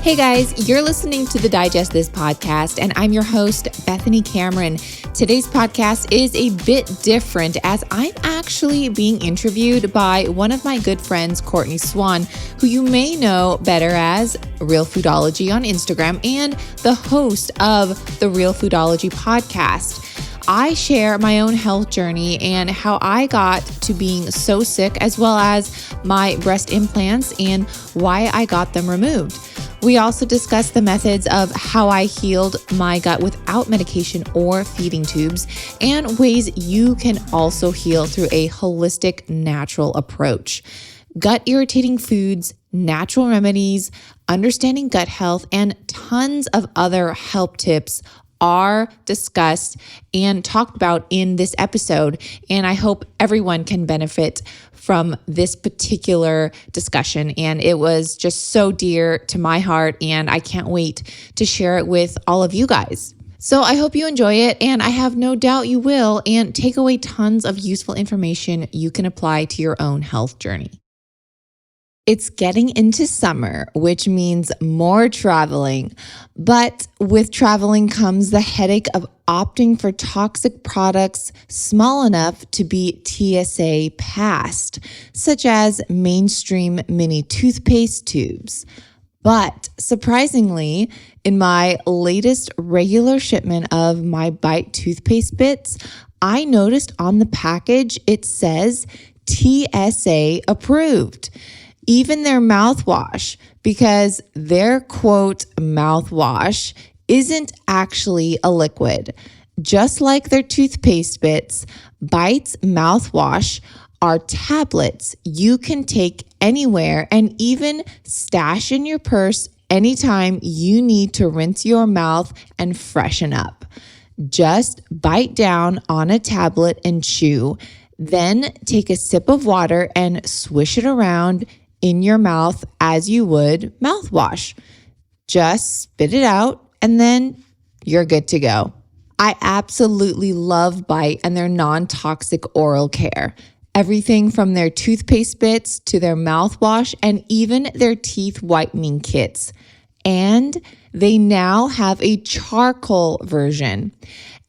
Hey guys, you're listening to the Digest This podcast, and I'm your host, Bethany Cameron. Today's podcast is a bit different as I'm actually being interviewed by one of my good friends, Courtney Swan, who you may know better as Realfoodology on Instagram and the host of the Realfoodology Podcast. I share my own health journey and how I got to being so sick, as well as my breast implants and why I got them removed. We also discuss the methods of how I healed my gut without medication or feeding tubes, and ways you can also heal through a holistic, natural approach. Gut irritating foods, natural remedies, understanding gut health, and tons of other help tips are discussed and talked about in this episode, and I hope everyone can benefit from this particular discussion. And it was just so dear to my heart, and I can't wait to share it with all of you guys. So I hope you enjoy it, and I have no doubt you will, and take away tons of useful information you can apply to your own health journey. It's getting into summer, which means more traveling. But with traveling comes the headache of opting for toxic products small enough to be TSA passed, such as mainstream mini toothpaste tubes. But surprisingly, in my latest regular shipment of my Bite toothpaste bits, I noticed on the package it says TSA approved. Even their mouthwash, because their quote mouthwash isn't actually a liquid. Just like their toothpaste bits, Bite's mouthwash are tablets you can take anywhere and even stash in your purse anytime you need to rinse your mouth and freshen up. Just bite down on a tablet and chew, then take a sip of water and swish it around in your mouth as you would mouthwash. Just spit it out and then you're good to go. I absolutely love Bite and their non-toxic oral care. Everything from their toothpaste bits to their mouthwash and even their teeth whitening kits. And they now have a charcoal version.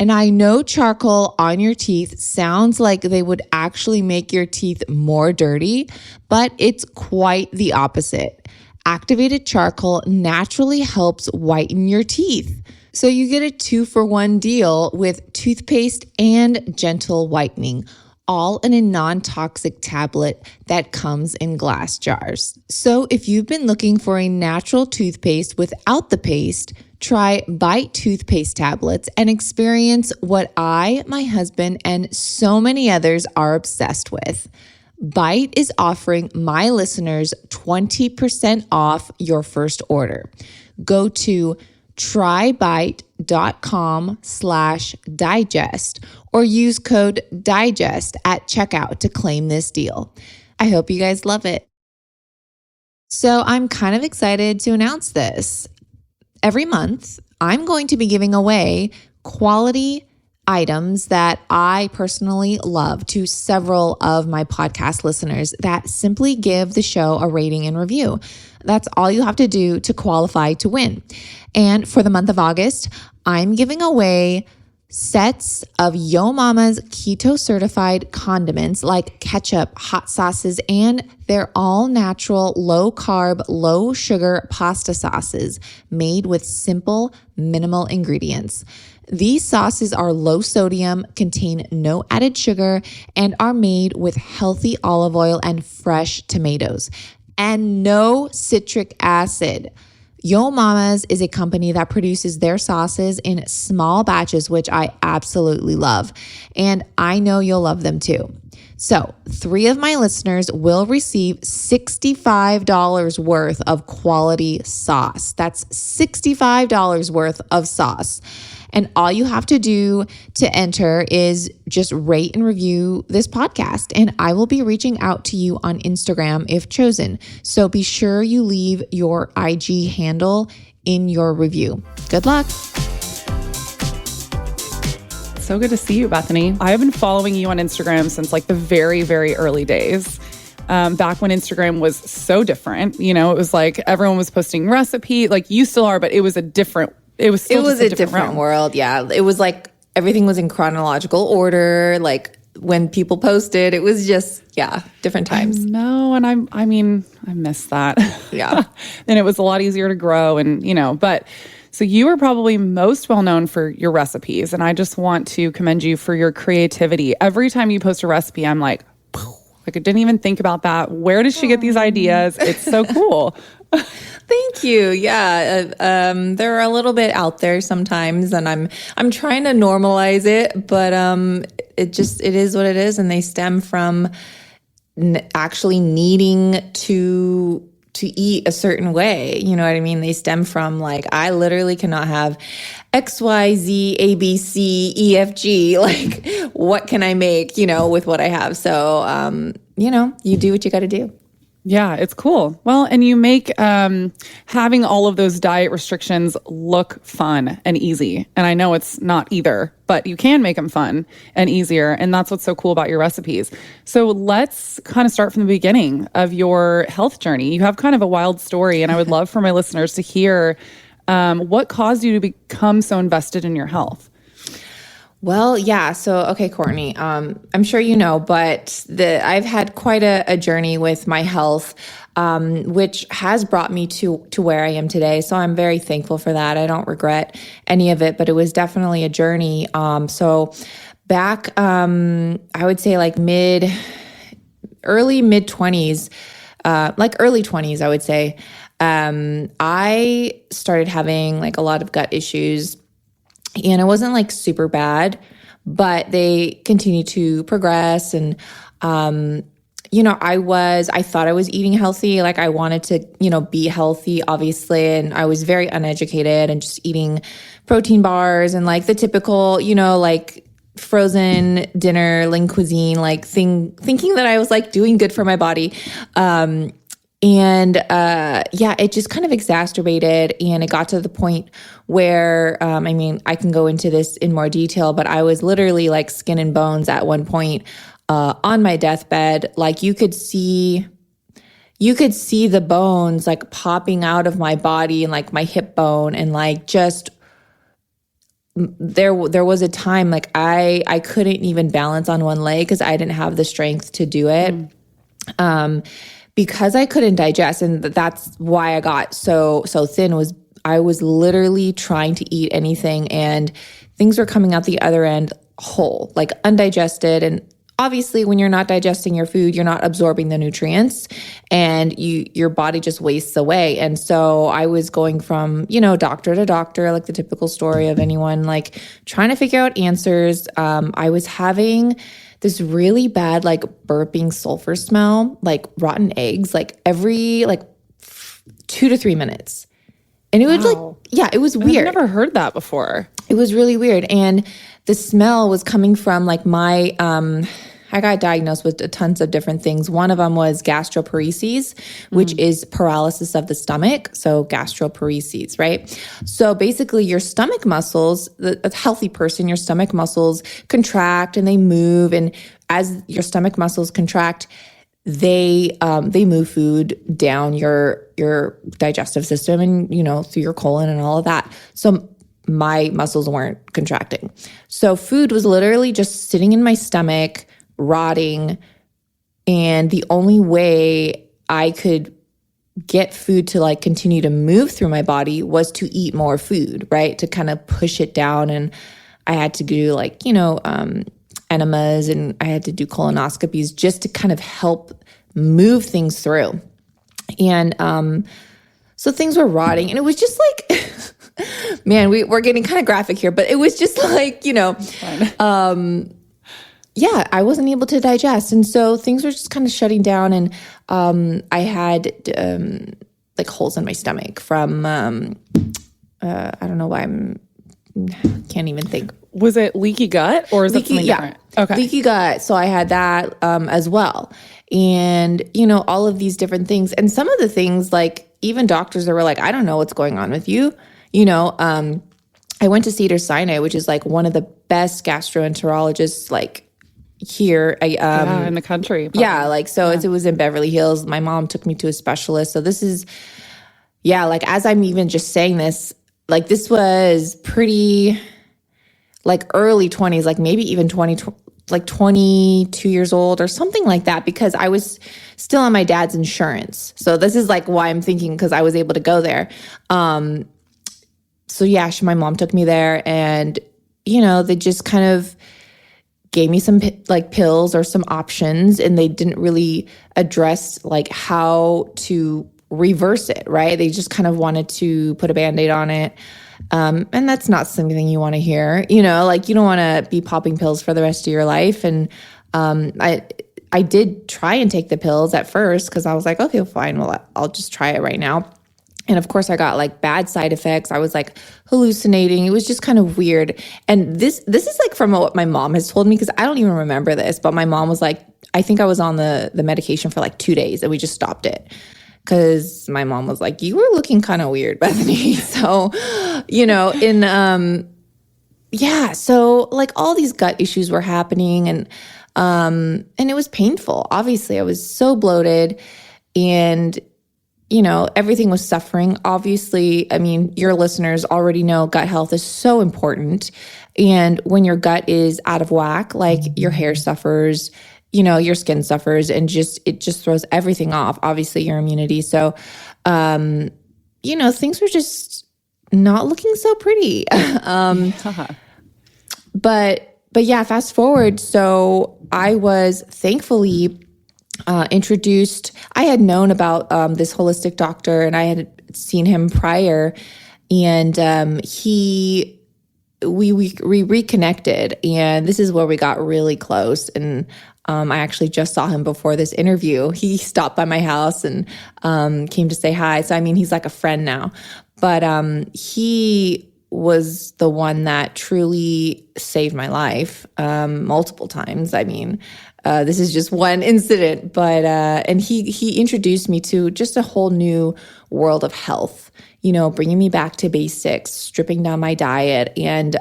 And I know charcoal on your teeth sounds like they would actually make your teeth more dirty, but it's quite the opposite. Activated charcoal naturally helps whiten your teeth. So you get a 2-for-1 deal with toothpaste and gentle whitening, all in a non-toxic tablet that comes in glass jars. So if you've been looking for a natural toothpaste without the paste, try Bite toothpaste tablets and experience what I, my husband, and so many others are obsessed with. Bite is offering my listeners 20% off your first order. Go to trybite.com/digest or use code DIGEST at checkout to claim this deal. I hope you guys love it. So I'm kind of excited to announce this. Every month, I'm going to be giving away quality items that I personally love to several of my podcast listeners that simply give the show a rating and review. That's all you have to do to qualify to win. And for the month of August, I'm giving away sets of Yo Mama's keto certified condiments like ketchup, hot sauces, and their all natural, low carb, low sugar pasta sauces made with simple, minimal ingredients. These sauces are low sodium, contain no added sugar, and are made with healthy olive oil and fresh tomatoes, and no citric acid. Yo Mama's is a company that produces their sauces in small batches, which I absolutely love, and I know you'll love them too. So 3 of my listeners will receive $65 worth of quality sauce. That's $65 worth of sauce. And all you have to do to enter is just rate and review this podcast. And I will be reaching out to you on Instagram if chosen. So be sure you leave your IG handle in your review. Good luck. So good to see you, Bethany. I have been following you on Instagram since like the very, very early days. back when Instagram was so different. You know, it was like everyone was posting recipe, like you still are, but it was a different, it was still a different world. Yeah. It was like everything was in chronological order. Like when people posted, it was just, different times. No, and I mean, I miss that. Yeah. And it was a lot easier to grow and, you know, but so you are probably most well known for your recipes. And I just want to commend you for your creativity. Every time you post a recipe, I'm like I didn't even think about that. Where did she get these ideas? It's so cool. Thank you. Yeah. They're a little bit out there sometimes and I'm trying to normalize it, but, it is what it is. And they stem from actually needing to eat a certain way. You know what I mean? They stem from like, I literally cannot have X, Y, Z, A, B, C, E, F, G. Like, what can I make, with what I have? So, you do what you got to do. Yeah, it's cool. Well, and you make having all of those diet restrictions look fun and easy. And I know it's not either, but you can make them fun and easier. And that's what's so cool about your recipes. So let's kind of start from the beginning of your health journey. You have kind of a wild story, and I would love for my listeners to hear what caused you to become so invested in your health. Well, yeah. So, okay, Courtney, I'm sure you know, but I've had quite a journey with my health, which has brought me to where I am today. So I'm very thankful for that. I don't regret any of it, but it was definitely a journey. So back, I would say like early mid 20s, like early 20s, I would say, I started having like a lot of gut issues. And it wasn't like super bad, but they continued to progress. And, I thought I was eating healthy. Like I wanted to, be healthy, obviously. And I was very uneducated and just eating protein bars and like the typical, like frozen dinner, lean cuisine, like thinking that I was like doing good for my body. It just kind of exacerbated, and it got to the point where, I can go into this in more detail, but I was literally like skin and bones at one point, on my deathbed. Like you could see the bones like popping out of my body and like my hip bone, and like just, there was a time like I couldn't even balance on one leg because I didn't have the strength to do it. Because I couldn't digest, and that's why I got so thin, I was literally trying to eat anything and things were coming out the other end whole, like undigested. And obviously when you're not digesting your food, you're not absorbing the nutrients and your body just wastes away. And so I was going from, doctor to doctor, like the typical story of anyone like trying to figure out answers. I was having this really bad, like burping sulfur smell, like rotten eggs, like every 2 to 3 minutes. And it was it was weird. I've never heard that before. It was really weird. And the smell was coming from like my, I got diagnosed with tons of different things. One of them was gastroparesis, which is paralysis of the stomach. So gastroparesis, right? So basically your stomach muscles, a healthy person, your stomach muscles contract and they move. And as your stomach muscles contract, they move food down your digestive system and, through your colon and all of that. So my muscles weren't contracting. So food was literally just sitting in my stomach, rotting, and the only way I could get food to like continue to move through my body was to eat more food, right? To kind of push it down. And I had to do like, enemas, and I had to do colonoscopies just to kind of help move things through. And so things were rotting, and it was just like, man, we're getting kind of graphic here, but it was just like, I wasn't able to digest. And so things were just kind of shutting down. And I had like holes in my stomach from, I don't know why can't even think. Was it leaky gut or is it something different? Okay. Leaky gut. So I had that as well. And, all of these different things. And some of the things, like even doctors that were like, I don't know what's going on with you. I went to Cedars-Sinai, which is like one of the best gastroenterologists like here. In the country. Probably. Yeah, like, so it was in Beverly Hills. My mom took me to a specialist. So this is, like, as I'm even just saying this, like, this was pretty, like, early 20s, like maybe even 22 years old or something like that, because I was still on my dad's insurance. So this is like why I'm thinking, because I was able to go there. So yeah, my mom took me there, and, they just kind of gave me some like pills or some options, and they didn't really address like how to reverse it, right? They just kind of wanted to put a Band-Aid on it. And that's not something you want to hear, like, you don't want to be popping pills for the rest of your life. And I did try and take the pills at first, because I was like, okay, fine, well, I'll just try it right now. And of course I got like bad side effects. I was like hallucinating. It was just kind of weird. And this is like from what my mom has told me, because I don't even remember this, but my mom was like, I think I was on the medication for like 2 days, and we just stopped it. Because my mom was like, you were looking kind of weird, Bethany. So, so like all these gut issues were happening, and it was painful. Obviously, I was so bloated, and everything was suffering. Obviously, I mean, your listeners already know gut health is so important. And when your gut is out of whack, like your hair suffers, your skin suffers, and it just throws everything off. Obviously, your immunity. So, things were just not looking so pretty. But yeah, fast forward. So I was thankfully introduced. I had known about this holistic doctor, and I had seen him prior, and we reconnected, and this is where we got really close. And I actually just saw him before this interview. He stopped by my house and came to say hi. So I mean, he's like a friend now, but he was the one that truly saved my life multiple times. I mean, this is just one incident, but and he introduced me to just a whole new world of health, bringing me back to basics, stripping down my diet. And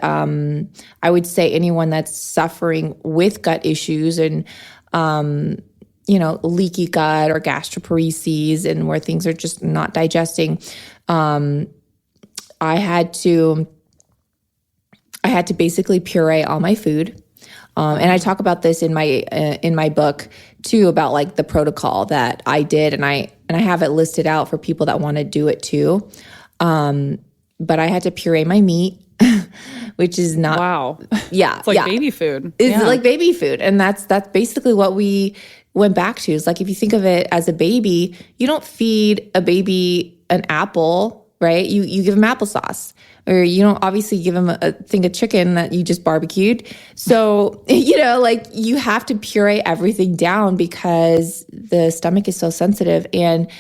I would say anyone that's suffering with gut issues and, leaky gut or gastroparesis, and where things are just not digesting, I had to basically puree all my food. And I talk about this in my book too, about like the protocol that I did, and I have it listed out for people that want to do it too. But I had to puree my meat, which is not wow. Yeah, it's like baby food. It's like baby food, and that's basically what we went back to. Is like, if you think of it as a baby, you don't feed a baby an apple, right? You give him applesauce. Or you don't obviously give them a thing of chicken that you just barbecued. So, like, you have to puree everything down, because the stomach is so sensitive. And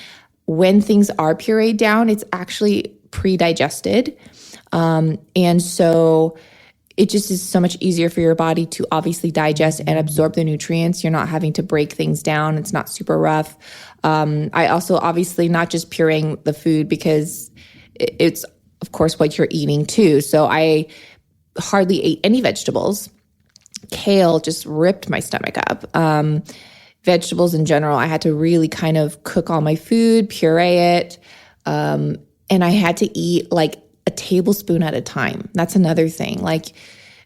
when things are pureed down, it's actually pre-digested. And so it just is so much easier for your body to obviously digest and absorb the nutrients. You're not having to break things down. It's not super rough. I also obviously not just pureeing the food, because it's, of course, what you're eating too. So I hardly ate any vegetables. Kale just ripped my stomach up. Vegetables in general, I had to really kind of cook all my food, puree it. And I had to eat like a tablespoon at a time. That's another thing. Like,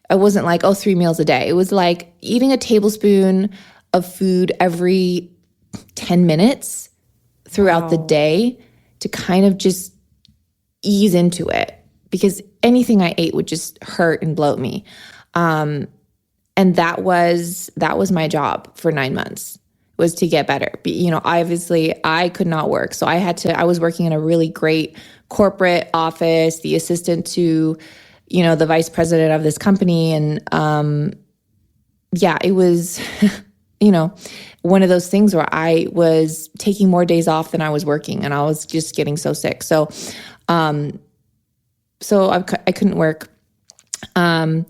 I wasn't like, 3 meals a day. It was like eating a tablespoon of food every 10 minutes throughout the day, to kind of just ease into it, because anything I ate would just hurt and bloat me. And that was my job for 9 months, was to get better. Obviously I could not work. So I was working in a really great corporate office, the assistant to, the vice president of this company. And it was, one of those things where I was taking more days off than I was working, and I was just getting so sick. So I couldn't work. And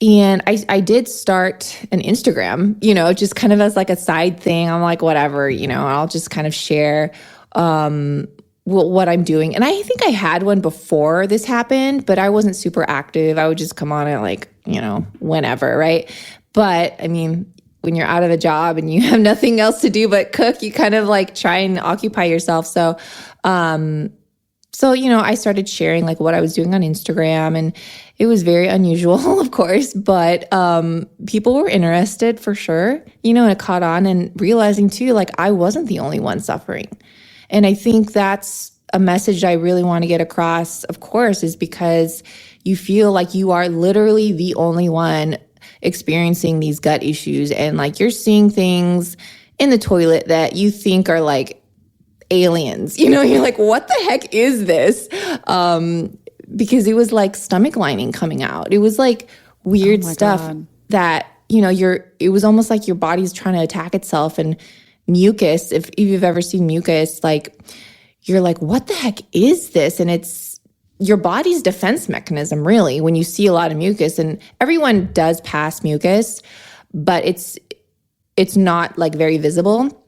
I did start an Instagram, just kind of as like a side thing. I'm like, whatever, I'll just kind of share what I'm doing. And I think I had one before this happened, but I wasn't super active. I would just come on it like, whenever, right? But I mean, when you're out of a job and you have nothing else to do but cook, you kind of like try and occupy yourself. So, I started sharing like what I was doing on Instagram, and it was very unusual, of course, but people were interested for sure, and it caught on, and realizing too, like I wasn't the only one suffering. And I think that's a message I really want to get across, of course, is because you feel like you are literally the only one experiencing these gut issues, and like you're seeing things in the toilet that you think are like aliens, you're like, what the heck is this? Because it was like stomach lining coming out. It was like weird stuff that, it was almost like your body's trying to attack itself. And mucus, if you've ever seen mucus, like you're like, what the heck is this? And it's your body's defense mechanism, really, when you see a lot of mucus. And everyone does pass mucus, but it's not like very visible.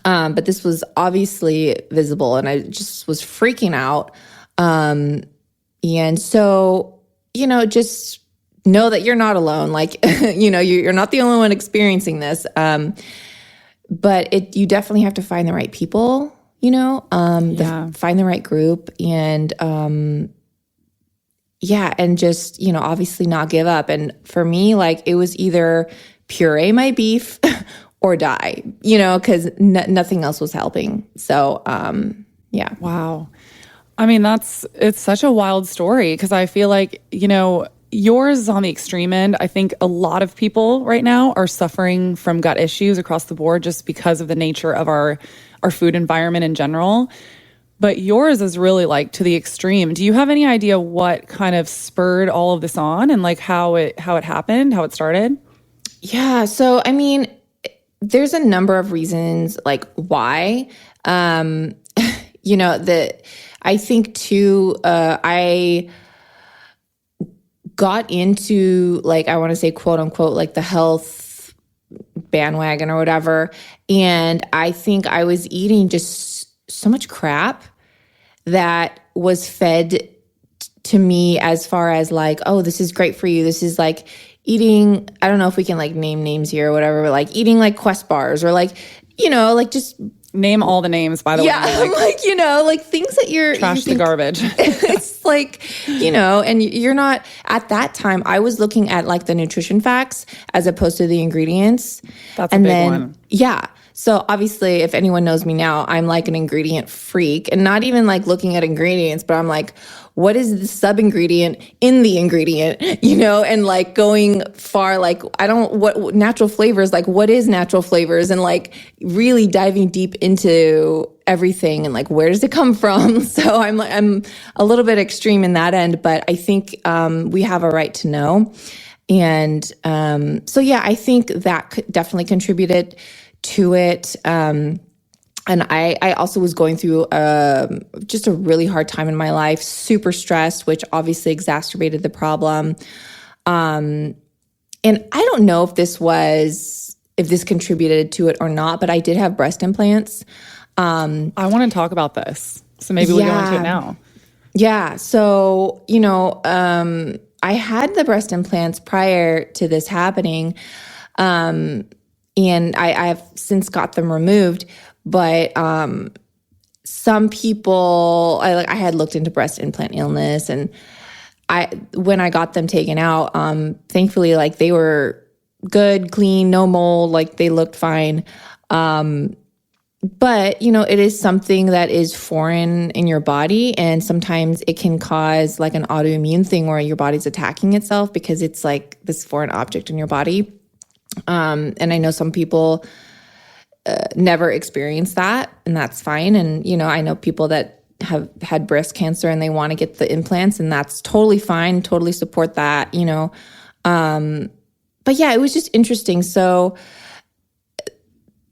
But this was obviously visible, and I just was freaking out. And so, just know that you're not alone. Like, you're not the only one experiencing this. But you definitely have to find the right people, find the right group, and and just, obviously not give up. And for me, like it was either puree my beef or die, because nothing else was helping. So, Wow. I mean, it's such a wild story, because I feel like, yours is on the extreme end. I think a lot of people right now are suffering from gut issues across the board just because of the nature of our food environment in general. But yours is really like to the extreme. Do you have any idea what kind of spurred all of this on, and like how it happened, how it started? Yeah. So, I mean, there's a number of reasons like why, I think too, I got into like, I want to say quote unquote, like the health bandwagon or whatever. And I think I was eating just so much crap that was fed to me as far as like, oh, this is great for you. This is like eating, I don't know if we can like name names here or whatever, but like eating like Quest bars or like, like just name all the names, by the way. Yeah, like things that you're trash the garbage. It's like, and you're not, at that time, I was looking at like the nutrition facts as opposed to the ingredients. That's a big one. Yeah. So obviously, if anyone knows me now, I'm like an ingredient freak, and not even like looking at ingredients, but I'm like, what is the sub-ingredient in the ingredient, and like going far, like what natural flavors, like what is natural flavors, and like really diving deep into everything and like where does it come from? So I'm a little bit extreme in that end, but I think we have a right to know. And I think that definitely contributed to it. And I also was going through just a really hard time in my life, super stressed, which obviously exacerbated the problem. And I don't know if this contributed to it or not, but I did have breast implants. I want to talk about this. So maybe we go into it now. Yeah. So, I had the breast implants prior to this happening. And I have since got them removed, but some people, I had looked into breast implant illness, and when I got them taken out, thankfully, like they were good, clean, no mold, like they looked fine. But, it is something that is foreign in your body, and sometimes it can cause like an autoimmune thing where your body's attacking itself because it's like this foreign object in your body. And I know some people never experience that, and that's fine. And, I know people that have had breast cancer and they want to get the implants, and that's totally fine, totally support that, But yeah, it was just interesting. So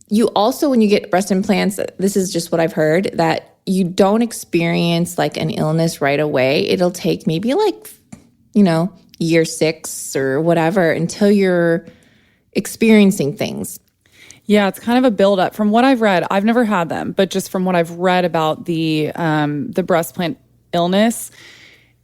you also, when you get breast implants, this is just what I've heard, that you don't experience like an illness right away. It'll take maybe like, year 6 or whatever until you're experiencing things. Yeah, it's kind of a buildup. From what I've read, I've never had them, but just from what I've read about the breast implant illness,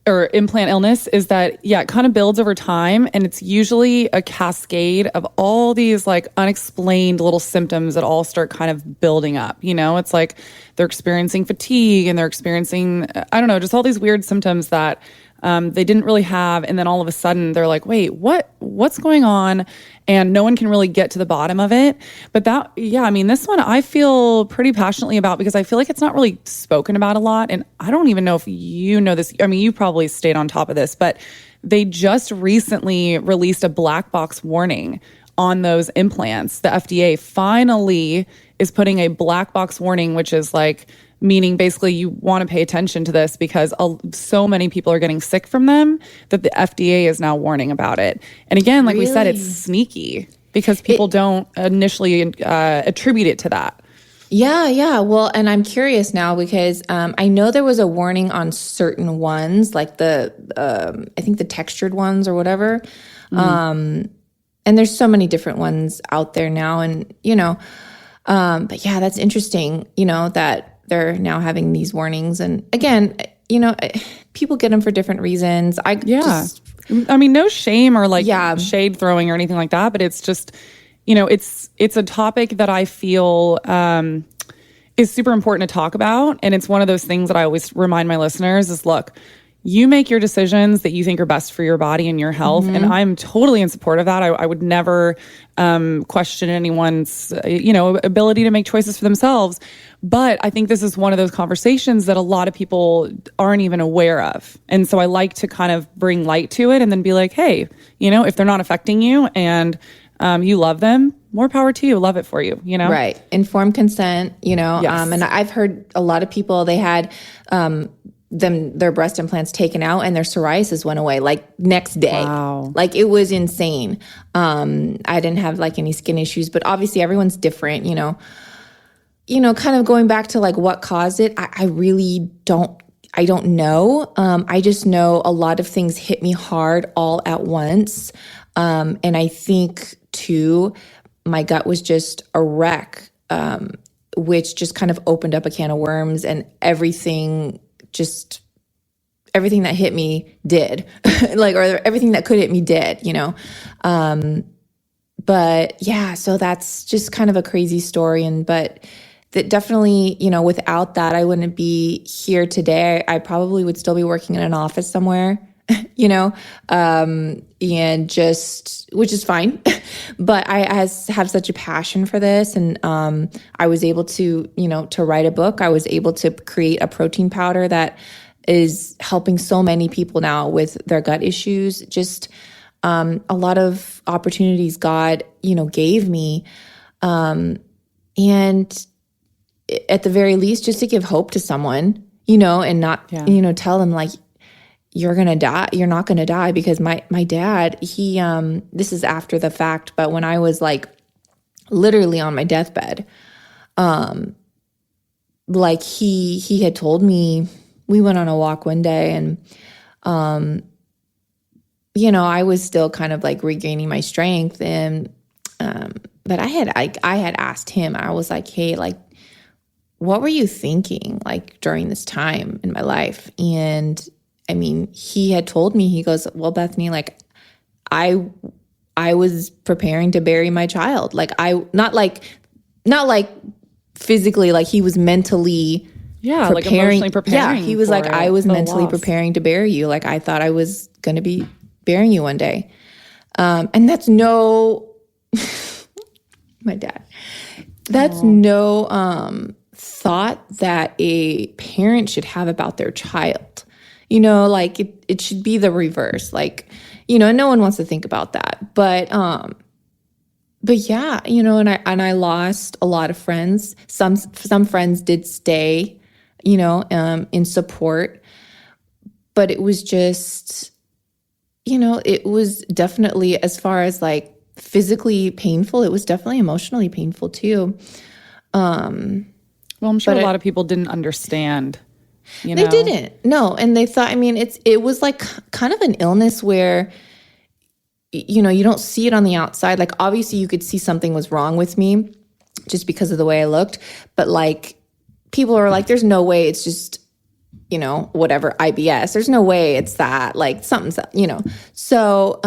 or implant illness is that, yeah, it kind of builds over time, and it's usually a cascade of all these like unexplained little symptoms that all start kind of building up. It's like they're experiencing fatigue and they're experiencing, I don't know, just all these weird symptoms that they didn't really have. And then all of a sudden they're like, wait, what's going on? And no one can really get to the bottom of it. But this one I feel pretty passionately about because I feel like it's not really spoken about a lot. And I don't even know if you know this. I mean, you probably stayed on top of this, but they just recently released a black box warning on those implants. The FDA finally is putting a black box warning, which is like, meaning basically you want to pay attention to this because so many people are getting sick from them that the FDA is now warning about it. And again, like we said, it's sneaky because people don't initially attribute it to that. Yeah. Well, and I'm curious now because I know there was a warning on certain ones, like I think the textured ones or whatever. And there's so many different ones out there now. And, but yeah, that's interesting, that they're now having these warnings. And again, people get them for different reasons. No shame or shade throwing or anything like that, but it's just, it's a topic that I feel is super important to talk about. And it's one of those things that I always remind my listeners is, look, you make your decisions that you think are best for your body and your health. And I'm totally in support of that. I would never question anyone's, ability to make choices for themselves. But I think this is one of those conversations that a lot of people aren't even aware of. And so I like to kind of bring light to it and then be like, hey, if they're not affecting you and you love them, more power to you. Love it for you, Right. Informed consent, Yes. And I've heard a lot of people, they had their breast implants taken out and their psoriasis went away like next day. Wow. Like it was insane. I didn't have like any skin issues, but obviously everyone's different, kind of going back to like what caused it. I really don't know. I just know a lot of things hit me hard all at once. And I think too, my gut was just a wreck, which just kind of opened up a can of worms, and everything that hit me did or everything that could hit me did, but yeah, so that's just kind of a crazy story. But that definitely, without that, I wouldn't be here today. I probably would still be working in an office somewhere, and just, which is fine. But I have such a passion for this. And I was able to, to write a book. I was able to create a protein powder that is helping so many people now with their gut issues. Just a lot of opportunities God, gave me. And at the very least, just to give hope to someone, and not, tell them like, you're going to die. You're not going to die, because my dad, he, this is after the fact, but when I was like literally on my deathbed, like he had told me, we went on a walk one day and, I was still kind of like regaining my strength. And, but I had asked him, I was like, hey, like, what were you thinking like during this time in my life? And I mean, he had told me, he goes, well, Bethany, like I was preparing to bury my child. Like not like physically, like he was mentally preparing. Like emotionally preparing. Yeah, he was like, I was mentally preparing to bury you. Like I thought I was going to be burying you one day. And that's my dad, that's thought that a parent should have about their child. Like it should be the reverse. Like, no one wants to think about that. But yeah, and I lost a lot of friends. Some friends did stay, in support. But it was just, it was definitely, as far as like physically painful, it was definitely emotionally painful too. Well, I'm sure a lot of people didn't understand. They didn't. No. And they thought, I mean, it was like kind of an illness where, you don't see it on the outside. Like obviously you could see something was wrong with me just because of the way I looked. But like people are like, there's no way it's just whatever, IBS. There's no way it's that, like something's, So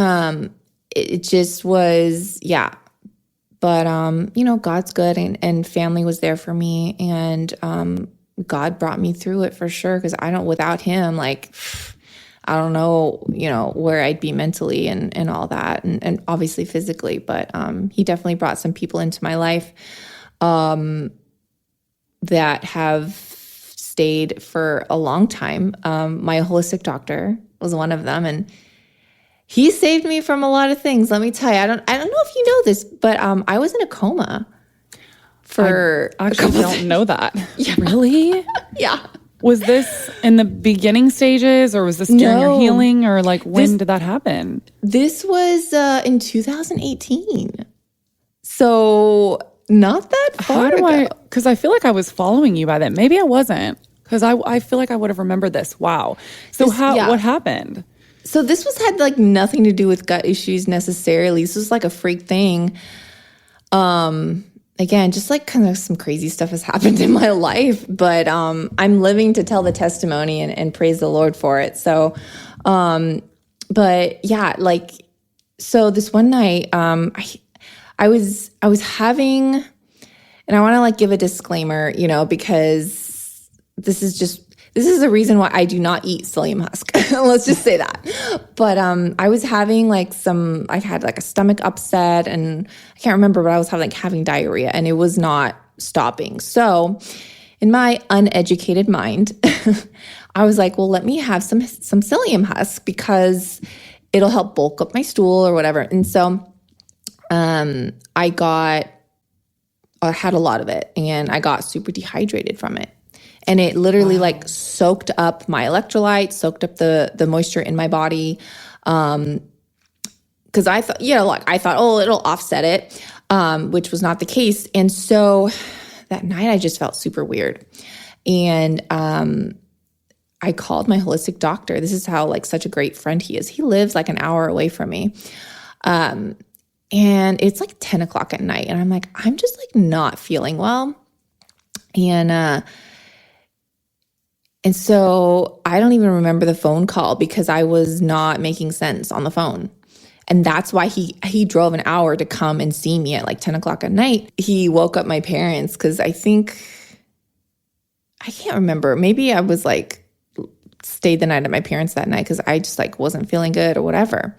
it just was, yeah. But, God's good and family was there for me. And God brought me through it for sure. Because without him, like, I don't know, where I'd be mentally and all that. And obviously physically. But he definitely brought some people into my life that have stayed for a long time. My holistic doctor was one of them. And he saved me from a lot of things. Let me tell you, I don't know if you know this, but I was in a coma for I actually don't know that. Yeah. Really? Yeah. Was this in the beginning stages or was this during your healing or like when did that happen? This was in 2018. So not that far ago. Because I feel like I was following you by then. Maybe I wasn't because I feel like I would have remembered this. Wow. So what happened? So this had like nothing to do with gut issues necessarily. This was like a freak thing. Again, just like kind of some crazy stuff has happened in my life, but I'm living to tell the testimony and praise the Lord for it. So, but yeah, like, so this one night, I was having, and I want to like give a disclaimer, because this is the reason why I do not eat psyllium husk. Let's just say that. But I was having I had like a stomach upset and I can't remember, but I was having diarrhea and it was not stopping. So in my uneducated mind, I was like, well, let me have some psyllium husk because it'll help bulk up my stool or whatever. And so I had a lot of it and I got super dehydrated from it. And it literally like soaked up my electrolytes, soaked up the moisture in my body. Because I thought, oh, it'll offset it, which was not the case. And so that night I just felt super weird. And I called my holistic doctor. This is how like such a great friend he is. He lives like an hour away from me. And it's like 10 o'clock at night. And I'm like, I'm just like not feeling well. And so I don't even remember the phone call because I was not making sense on the phone. And that's why he drove an hour to come and see me at like 10 o'clock at night. He woke up my parents because I can't remember. Maybe I was like, stayed the night at my parents that night because I just like wasn't feeling good or whatever.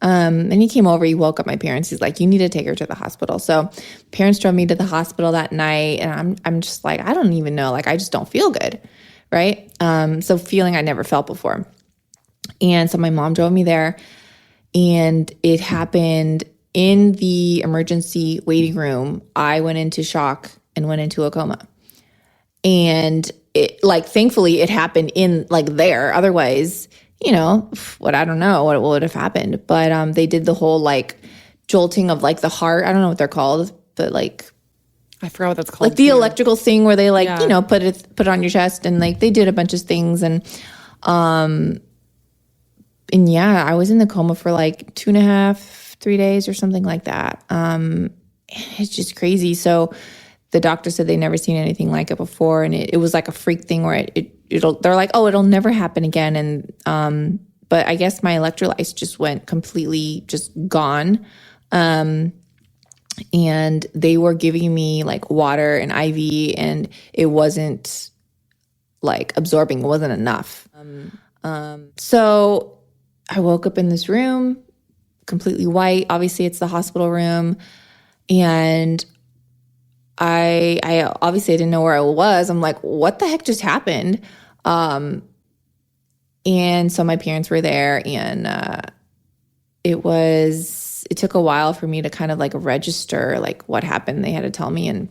And he came over, he woke up my parents. He's like, you need to take her to the hospital. So parents drove me to the hospital that night. And I'm just like, I don't even know. Like, I just don't feel good. Right? So feeling I never felt before. And so my mom drove me there and it happened in the emergency waiting room. I went into shock and went into a coma. And it like, thankfully it happened in like there. Otherwise, I don't know what would have happened, but they did the whole like jolting of like the heart. I don't know what they're called, but like, I forgot what that's called. Like the electrical thing where they like, put it on your chest and like they did a bunch of things. And yeah, I was in the coma for like 2.5, 3 days or something like that. It's just crazy. So the doctor said they'd never seen anything like it before. And it was like a freak thing where they're like, oh, it'll never happen again. And, but I guess my electrolytes just went completely just gone. And they were giving me like water and IV and it wasn't like absorbing. It wasn't enough. So I woke up in this room, completely white. Obviously it's the hospital room. And I obviously I didn't know where I was. I'm like, what the heck just happened? And so my parents were there and it took a while for me to kind of like register like what happened. They had to tell me. And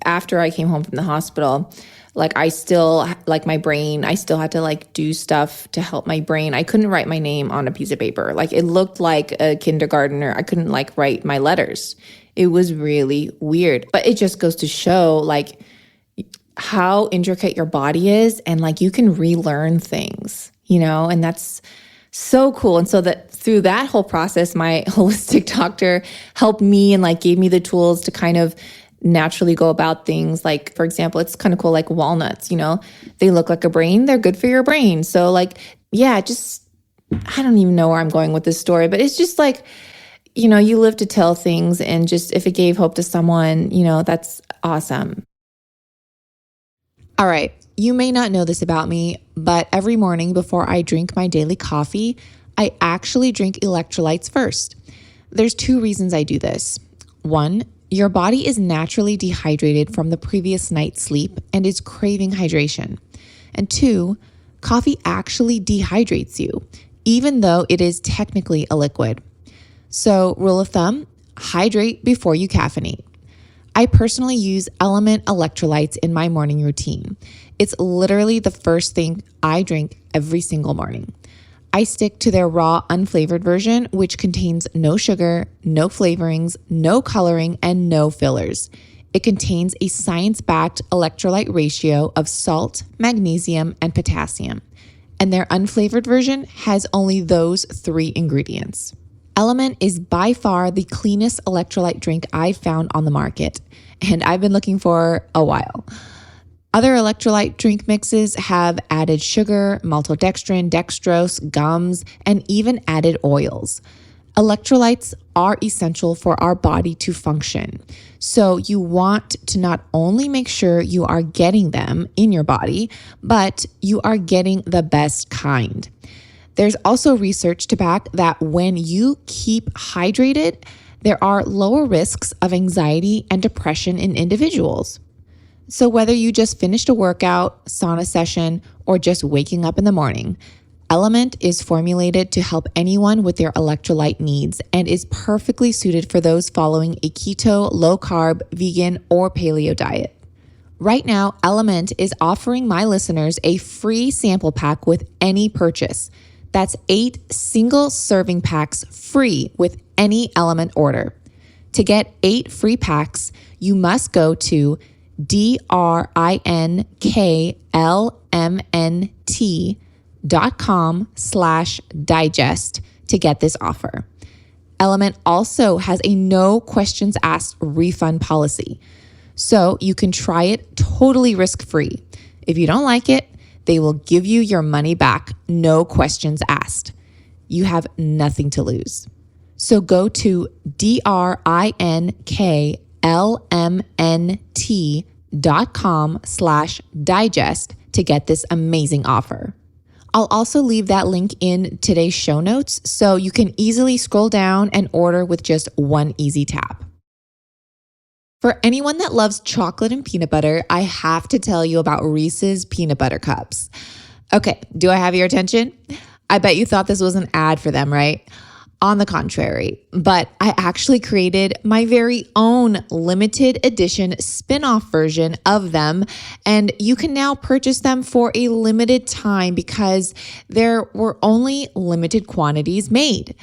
after I came home from the hospital, like I still, like my brain, I still had to like do stuff to help my brain. I couldn't write my name on a piece of paper. Like it looked like a kindergartner. I couldn't like write my letters. It was really weird. But it just goes to show like how intricate your body is and like you can relearn things, and that's so cool. And so that through that whole process, my holistic doctor helped me and like gave me the tools to kind of naturally go about things. Like, for example, it's kind of cool, like walnuts, they look like a brain. They're good for your brain. So like, yeah, just, I don't even know where I'm going with this story, but it's just like, you live to tell things, and just if it gave hope to someone, that's awesome. All right. You may not know this about me, but every morning before I drink my daily coffee, I actually drink electrolytes first. There's 2 reasons I do this. 1, your body is naturally dehydrated from the previous night's sleep and is craving hydration. And 2, coffee actually dehydrates you, even though it is technically a liquid. So, rule of thumb, hydrate before you caffeinate. I personally use Element electrolytes in my morning routine. It's literally the first thing I drink every single morning. I stick to their raw, unflavored version, which contains no sugar, no flavorings, no coloring, and no fillers. It contains a science-backed electrolyte ratio of salt, magnesium, and potassium. And their unflavored version has only those 3 ingredients. Element is by far the cleanest electrolyte drink I've found on the market, and I've been looking for a while. Other electrolyte drink mixes have added sugar, maltodextrin, dextrose, gums, and even added oils. Electrolytes are essential for our body to function. So you want to not only make sure you are getting them in your body, but you are getting the best kind. There's also research to back that when you keep hydrated, there are lower risks of anxiety and depression in individuals. So whether you just finished a workout, sauna session, or just waking up in the morning, Element is formulated to help anyone with their electrolyte needs and is perfectly suited for those following a keto, low-carb, vegan, or paleo diet. Right now, Element is offering my listeners a free sample pack with any purchase. That's 8 single serving packs free with any Element order. To get 8 free packs, you must go to DRINKLMNT.com/digest to get this offer. Element also has a no questions asked refund policy, so you can try it totally risk-free. If you don't like it, they will give you your money back, no questions asked. You have nothing to lose. So go to DRINKLMNT.com/digest to get this amazing offer. I'll also leave that link in today's show notes so you can easily scroll down and order with just one easy tap. For anyone that loves chocolate and peanut butter, I have to tell you about Reese's Peanut Butter Cups. Okay, do I have your attention? I bet you thought this was an ad for them, right? On the contrary, but I actually created my very own limited edition spin-off version of them, and you can now purchase them for a limited time because there were only limited quantities made.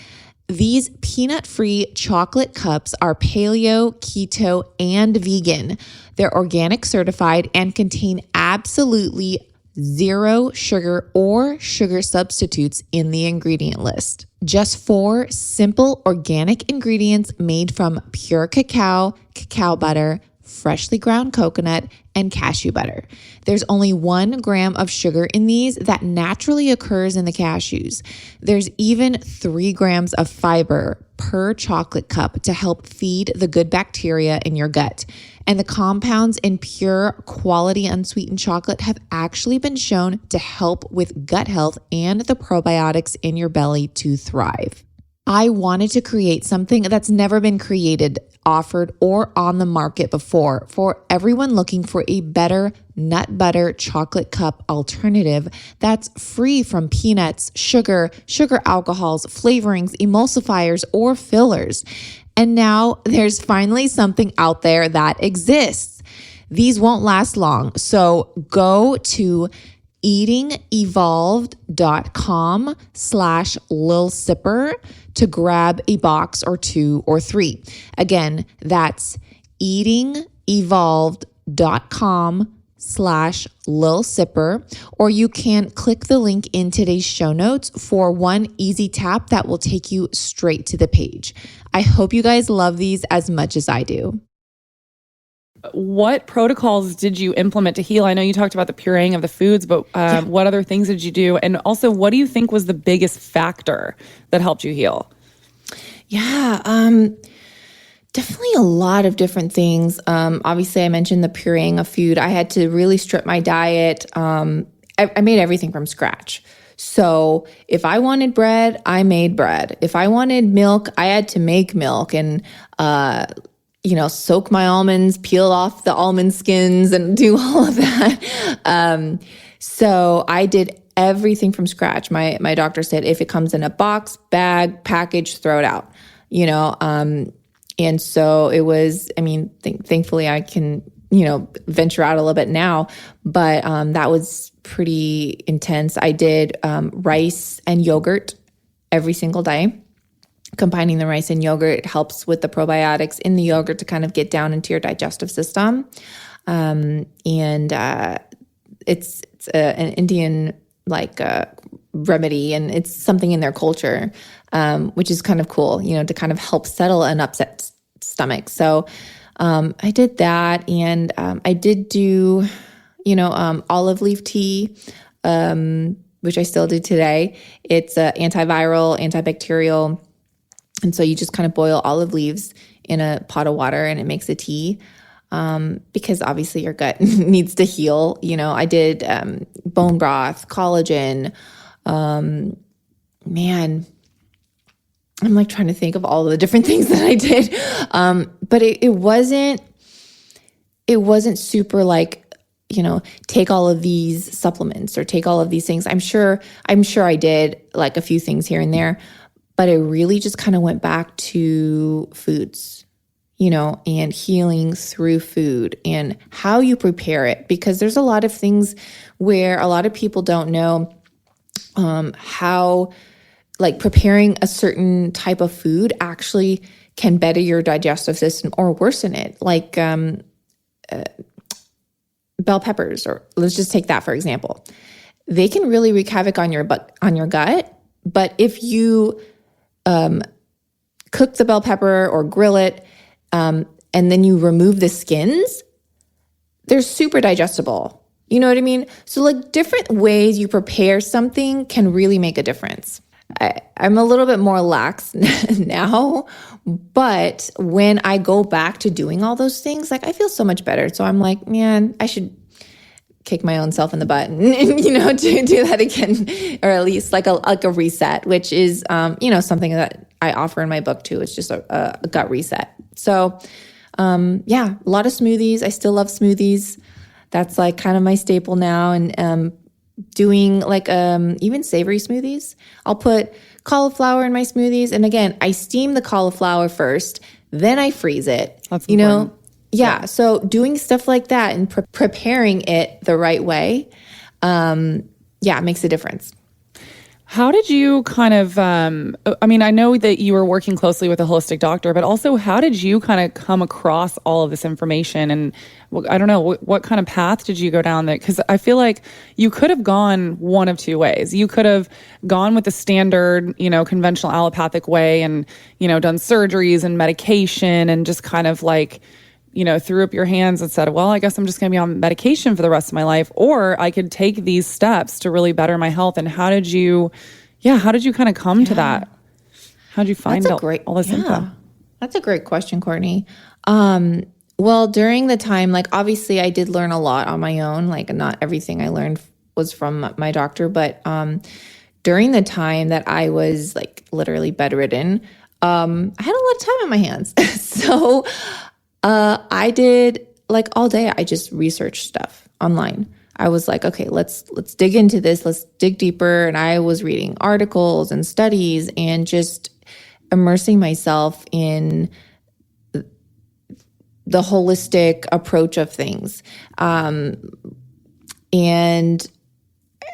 These peanut-free chocolate cups are paleo, keto, and vegan. They're organic certified and contain absolutely 0 sugar or sugar substitutes in the ingredient list. Just 4 simple organic ingredients made from pure cacao, cacao butter, freshly ground coconut, and cashew butter. There's only 1 gram of sugar in these that naturally occurs in the cashews. There's even 3 grams of fiber per chocolate cup to help feed the good bacteria in your gut. And the compounds in pure quality unsweetened chocolate have actually been shown to help with gut health and the probiotics in your belly to thrive. I wanted to create something that's never been created, offered, or on the market before for everyone looking for a better nut butter chocolate cup alternative that's free from peanuts, sugar alcohols, flavorings, emulsifiers, or fillers. And now there's finally something out there that exists. These won't last long, so go to eatingevolved.com/lilsipper to grab a box or 2 or 3. Again, that's eatingevolved.com/lilsipper, or you can click the link in today's show notes for one easy tap that will take you straight to the page. I hope you guys love these as much as I do. what protocols did you implement to heal? I know you talked about the pureeing of the foods, but what other things did you do? And also, what do you think was the biggest factor that helped you heal? Yeah, definitely a lot of different things. Obviously, I mentioned the pureeing of food. I had to really strip my diet. I made everything from scratch. So if I wanted bread, I made bread. If I wanted milk, I had to make milk and, soak my almonds, peel off the almond skins and do all of that. So I did everything from scratch. My doctor said, if it comes in a box, bag, package, throw it out, and so it was, thankfully I can, venture out a little bit now, but that was pretty intense. I did rice and yogurt every single day. Combining the rice and yogurt helps with the probiotics in the yogurt to kind of get down into your digestive system. It's an Indian remedy, and it's something in their culture, which is kind of cool, to kind of help settle an upset stomach. So I did that, and I did do, olive leaf tea, which I still do today. It's antiviral, antibacterial. And so you just kind of boil olive leaves in a pot of water and it makes a tea, because obviously your gut needs to heal. I did bone broth, collagen. Man, I'm trying to think of all the different things that I did. But it wasn't super take all of these supplements or take all of these things. I'm sure I did a few things here and there, but it really just kind of went back to foods, and healing through food and how you prepare it, because there's a lot of things where a lot of people don't know how preparing a certain type of food actually can better your digestive system or worsen it. Bell peppers, or let's just take that for example. They can really wreak havoc on your gut, but if you cook the bell pepper or grill it, and then you remove the skins, they're super digestible. You know what I mean? So different ways you prepare something can really make a difference. I'm a little bit more lax now, but when I go back to doing all those things, I feel so much better. So I'm man, I should kick my own self in the butt and to do that again, or at least a reset, which is, something that I offer in my book too. It's just a gut reset. So, a lot of smoothies. I still love smoothies. That's kind of my staple now. And, doing even savory smoothies. I'll put cauliflower in my smoothies. And again, I steam the cauliflower first, then I freeze it. That's important. Yeah. So doing stuff like that and preparing it the right way, it makes a difference. How did you kind of, I know that you were working closely with a holistic doctor, but also how did you kind of come across all of this information? And I don't know, what kind of path did you go down there? Because I feel like you could have gone one of two ways. You could have gone with the standard, conventional allopathic way and, done surgeries and medication and just kind of threw up your hands and said, well, I guess I'm just going to be on medication for the rest of my life. Or I could take these steps to really better my health. And how did you kind of come to that? How did you find all this info? That's a great question, Courtney. Well, during the time, obviously I did learn a lot on my own. Not everything I learned was from my doctor, but during the time that I was literally bedridden, I had a lot of time on my hands. So I did all day. I just researched stuff online. I was okay, let's dig into this. Let's dig deeper. And I was reading articles and studies and just immersing myself in the holistic approach of things. And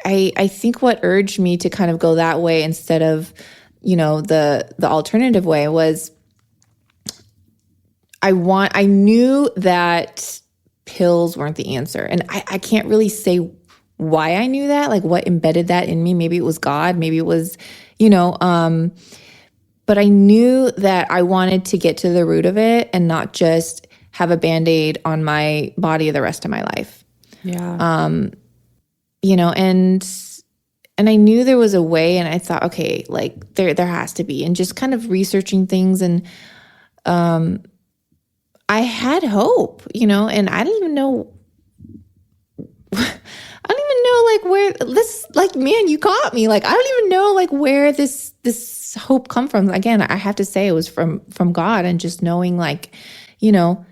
I think what urged me to kind of go that way instead of, the alternative way was I knew that pills weren't the answer. And I can't really say why I knew that, what embedded that in me. Maybe it was God, maybe it was, but I knew that I wanted to get to the root of it and not just have a Band-Aid on my body the rest of my life. Yeah. You know, and I knew there was a way, and I thought, okay, like there has to be, and just kind of researching things, and I had hope, you know, and I didn't even know like where this, like, man, you caught me. Like, I don't even know like where this hope come from. Again, I have to say it was from God, and just knowing like, you know,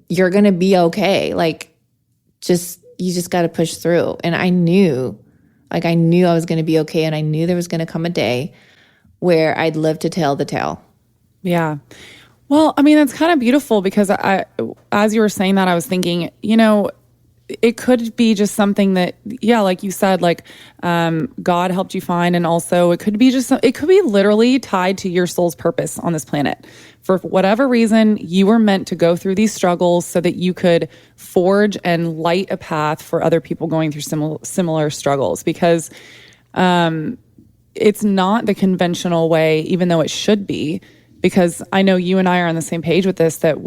you're going to be okay. Like, you just got to push through. And I knew I was going to be okay. And I knew there was going to come a day where I'd live to tell the tale. Yeah. Well, I mean, that's kind of beautiful, because as you were saying that, I was thinking, you know, it could be just something that, yeah, like you said, like God helped you find. And also it could be it could be literally tied to your soul's purpose on this planet. For whatever reason, you were meant to go through these struggles so that you could forge and light a path for other people going through similar struggles. Because it's not the conventional way, even though it should be. Because I know you and I are on the same page with this, that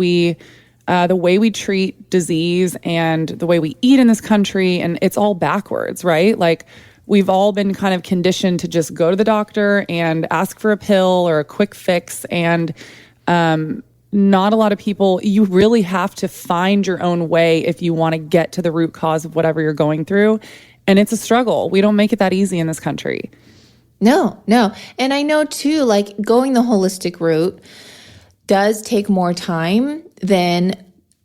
the way we treat disease and the way we eat in this country, and it's all backwards, right? Like, we've all been kind of conditioned to just go to the doctor and ask for a pill or a quick fix. And not a lot of people, you really have to find your own way if you want to get to the root cause of whatever you're going through. And it's a struggle. We don't make it that easy in this country. No. And I know too, like, going the holistic route does take more time than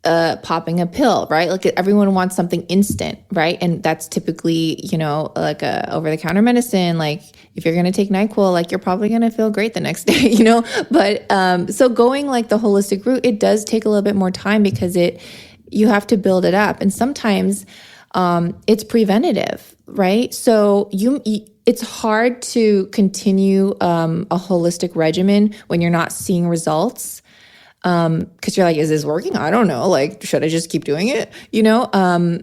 popping a pill, right? Like, everyone wants something instant, right? And that's typically, you know, like a over-the-counter medicine. Like, if you're going to take NyQuil, like, you're probably going to feel great the next day, you know? But so going like the holistic route, it does take a little bit more time, because you have to build it up. And sometimes it's preventative, right? So it's hard to continue a holistic regimen when you're not seeing results. Because you're like, is this working? I don't know. Like, should I just keep doing it? You know, and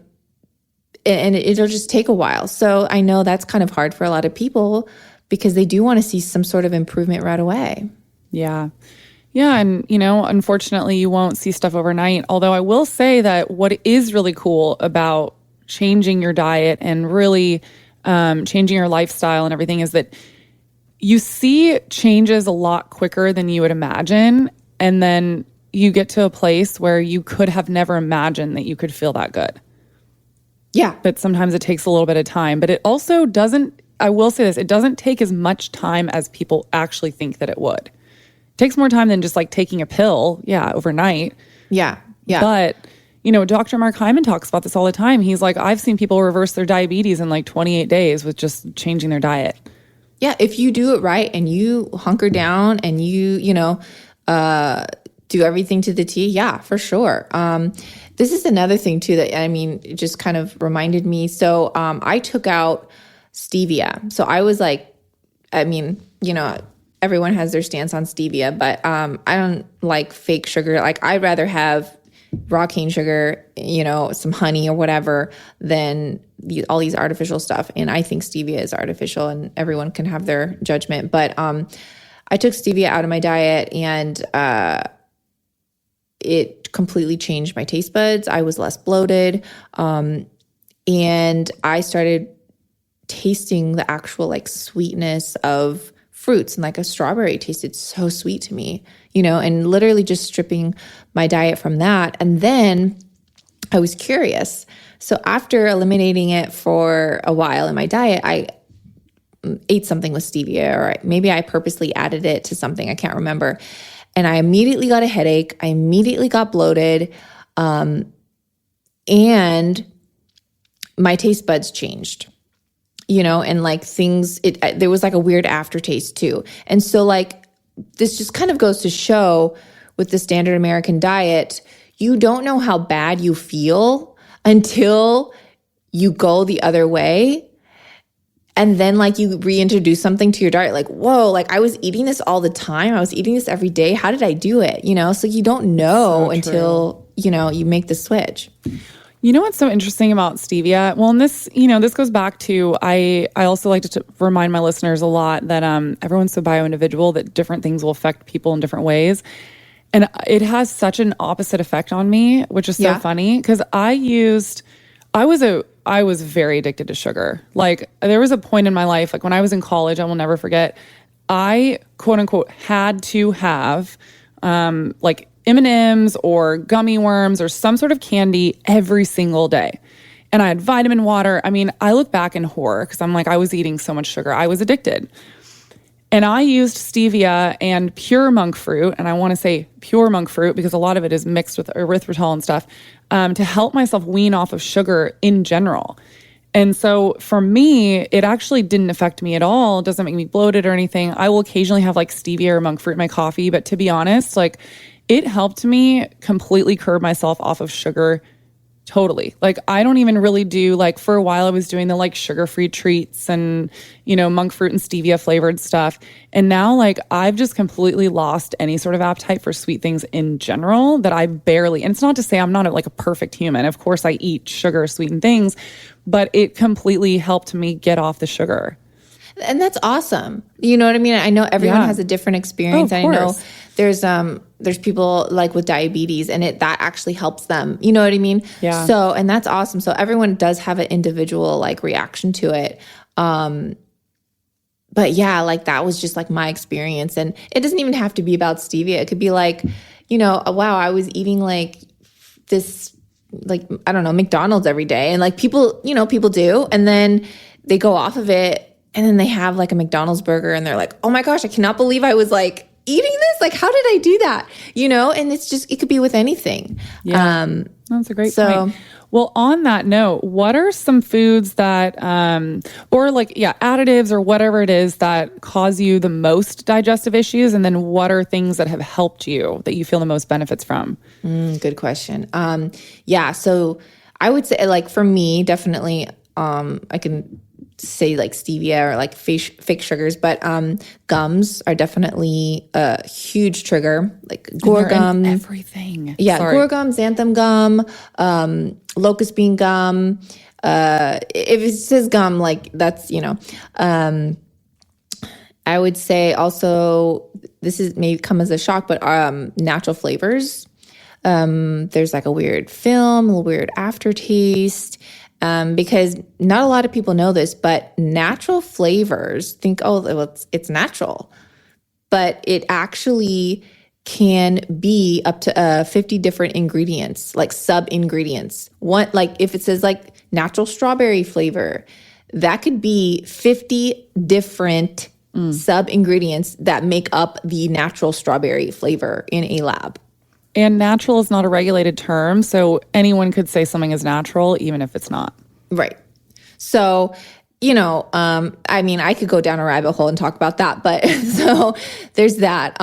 it'll just take a while. So I know that's kind of hard for a lot of people, because they do want to see some sort of improvement right away. Yeah. Yeah. And, you know, unfortunately, you won't see stuff overnight. Although I will say that what is really cool about changing your diet and really changing your lifestyle and everything is that you see changes a lot quicker than you would imagine. And then you get to a place where you could have never imagined that you could feel that good. Yeah. But sometimes it takes a little bit of time. But it also doesn't, I will say this, it doesn't take as much time as people actually think that it would. It takes more time than just like taking a pill, overnight. Yeah. But, you know, Dr. Mark Hyman talks about this all the time. He's like, I've seen people reverse their diabetes in like 28 days with just changing their diet. Yeah. If you do it right and you hunker down and you know, do everything to the T. Yeah, for sure. This is another thing too, that, I mean, it just kind of reminded me. So, I took out stevia. So I was like, I mean, you know, everyone has their stance on stevia, but, I don't like fake sugar. Like, I'd rather have raw cane sugar, you know, some honey or whatever, than all these artificial stuff. And I think stevia is artificial, and everyone can have their judgment. But, I took stevia out of my diet, and it completely changed my taste buds. I was less bloated. And I started tasting the actual like sweetness of fruits, and like a strawberry tasted so sweet to me, you know, and literally just stripping my diet from that. And then I was curious. So after eliminating it for a while in my diet, I ate something with stevia, or maybe I purposely added it to something. I can't remember. And I immediately got a headache. I immediately got bloated. And my taste buds changed, you know, and like there was like a weird aftertaste too. And so like, this just kind of goes to show with the standard American diet, you don't know how bad you feel until you go the other way. And then like you reintroduce something to your diet, like, whoa, like I was eating this all the time. I was eating this every day. How did I do it? You know, so you don't know until, you know, you make the switch. You know what's so interesting about stevia? Well, and this, you know, this goes back to, I also like to remind my listeners a lot that everyone's so bio-individual that different things will affect people in different ways. And it has such an opposite effect on me, which is so funny because I was very addicted to sugar. Like there was a point in my life, like when I was in college, I will never forget, I quote unquote had to have like M&Ms or gummy worms or some sort of candy every single day. And I had vitamin water. I mean, I look back in horror because I'm like, I was eating so much sugar. I was addicted. And I used stevia and pure monk fruit, and I want to say pure monk fruit because a lot of it is mixed with erythritol and stuff, to help myself wean off of sugar in general. And so for me, it actually didn't affect me at all. It doesn't make me bloated or anything. I will occasionally have like stevia or monk fruit in my coffee, but to be honest, like it helped me completely curb myself off of sugar. Totally. Like I don't even really do, like for a while I was doing the like sugar-free treats and, you know, monk fruit and stevia flavored stuff. And now like I've just completely lost any sort of appetite for sweet things in general that I barely, and it's not to say I'm not like a perfect human. Of course I eat sugar sweetened things, but it completely helped me get off the sugar. And that's awesome. You know what I mean? I know everyone has a different experience. I know there's people like with diabetes and that actually helps them. You know what I mean? Yeah. So, and that's awesome. So everyone does have an individual like reaction to it. But yeah, like that was just like my experience. And it doesn't even have to be about stevia. It could be like, you know, wow, I was eating like this, like, I don't know, McDonald's every day. And like people, you know, people do. And then they go off of it. And then they have like a McDonald's burger and they're like, oh my gosh, I cannot believe I was like eating this. Like, how did I do that? You know, and it's just, it could be with anything. Yeah. That's a great point. Well, on that note, what are some foods that, or like, additives or whatever it is that cause you the most digestive issues? And then what are things that have helped you that you feel the most benefits from? Good question. So I would say like for me, definitely, I can say like stevia or like fake sugars, but gums are definitely a huge trigger, like gore gum, everything. Gore gum, xanthan gum, locust bean gum. If it says gum, like that's, you know, I would say also this is may come as a shock, but natural flavors. There's like a weird film, a weird aftertaste. Because not a lot of people know this, but natural flavors think, oh, well, it's natural. But it actually can be up to 50 different ingredients, like sub-ingredients. One, like if it says like natural strawberry flavor, that could be 50 different sub-ingredients that make up the natural strawberry flavor in a lab. And natural is not a regulated term, so anyone could say something is natural, even if it's not. Right. So, you know, I mean, I could go down a rabbit hole and talk about that, but so there's that.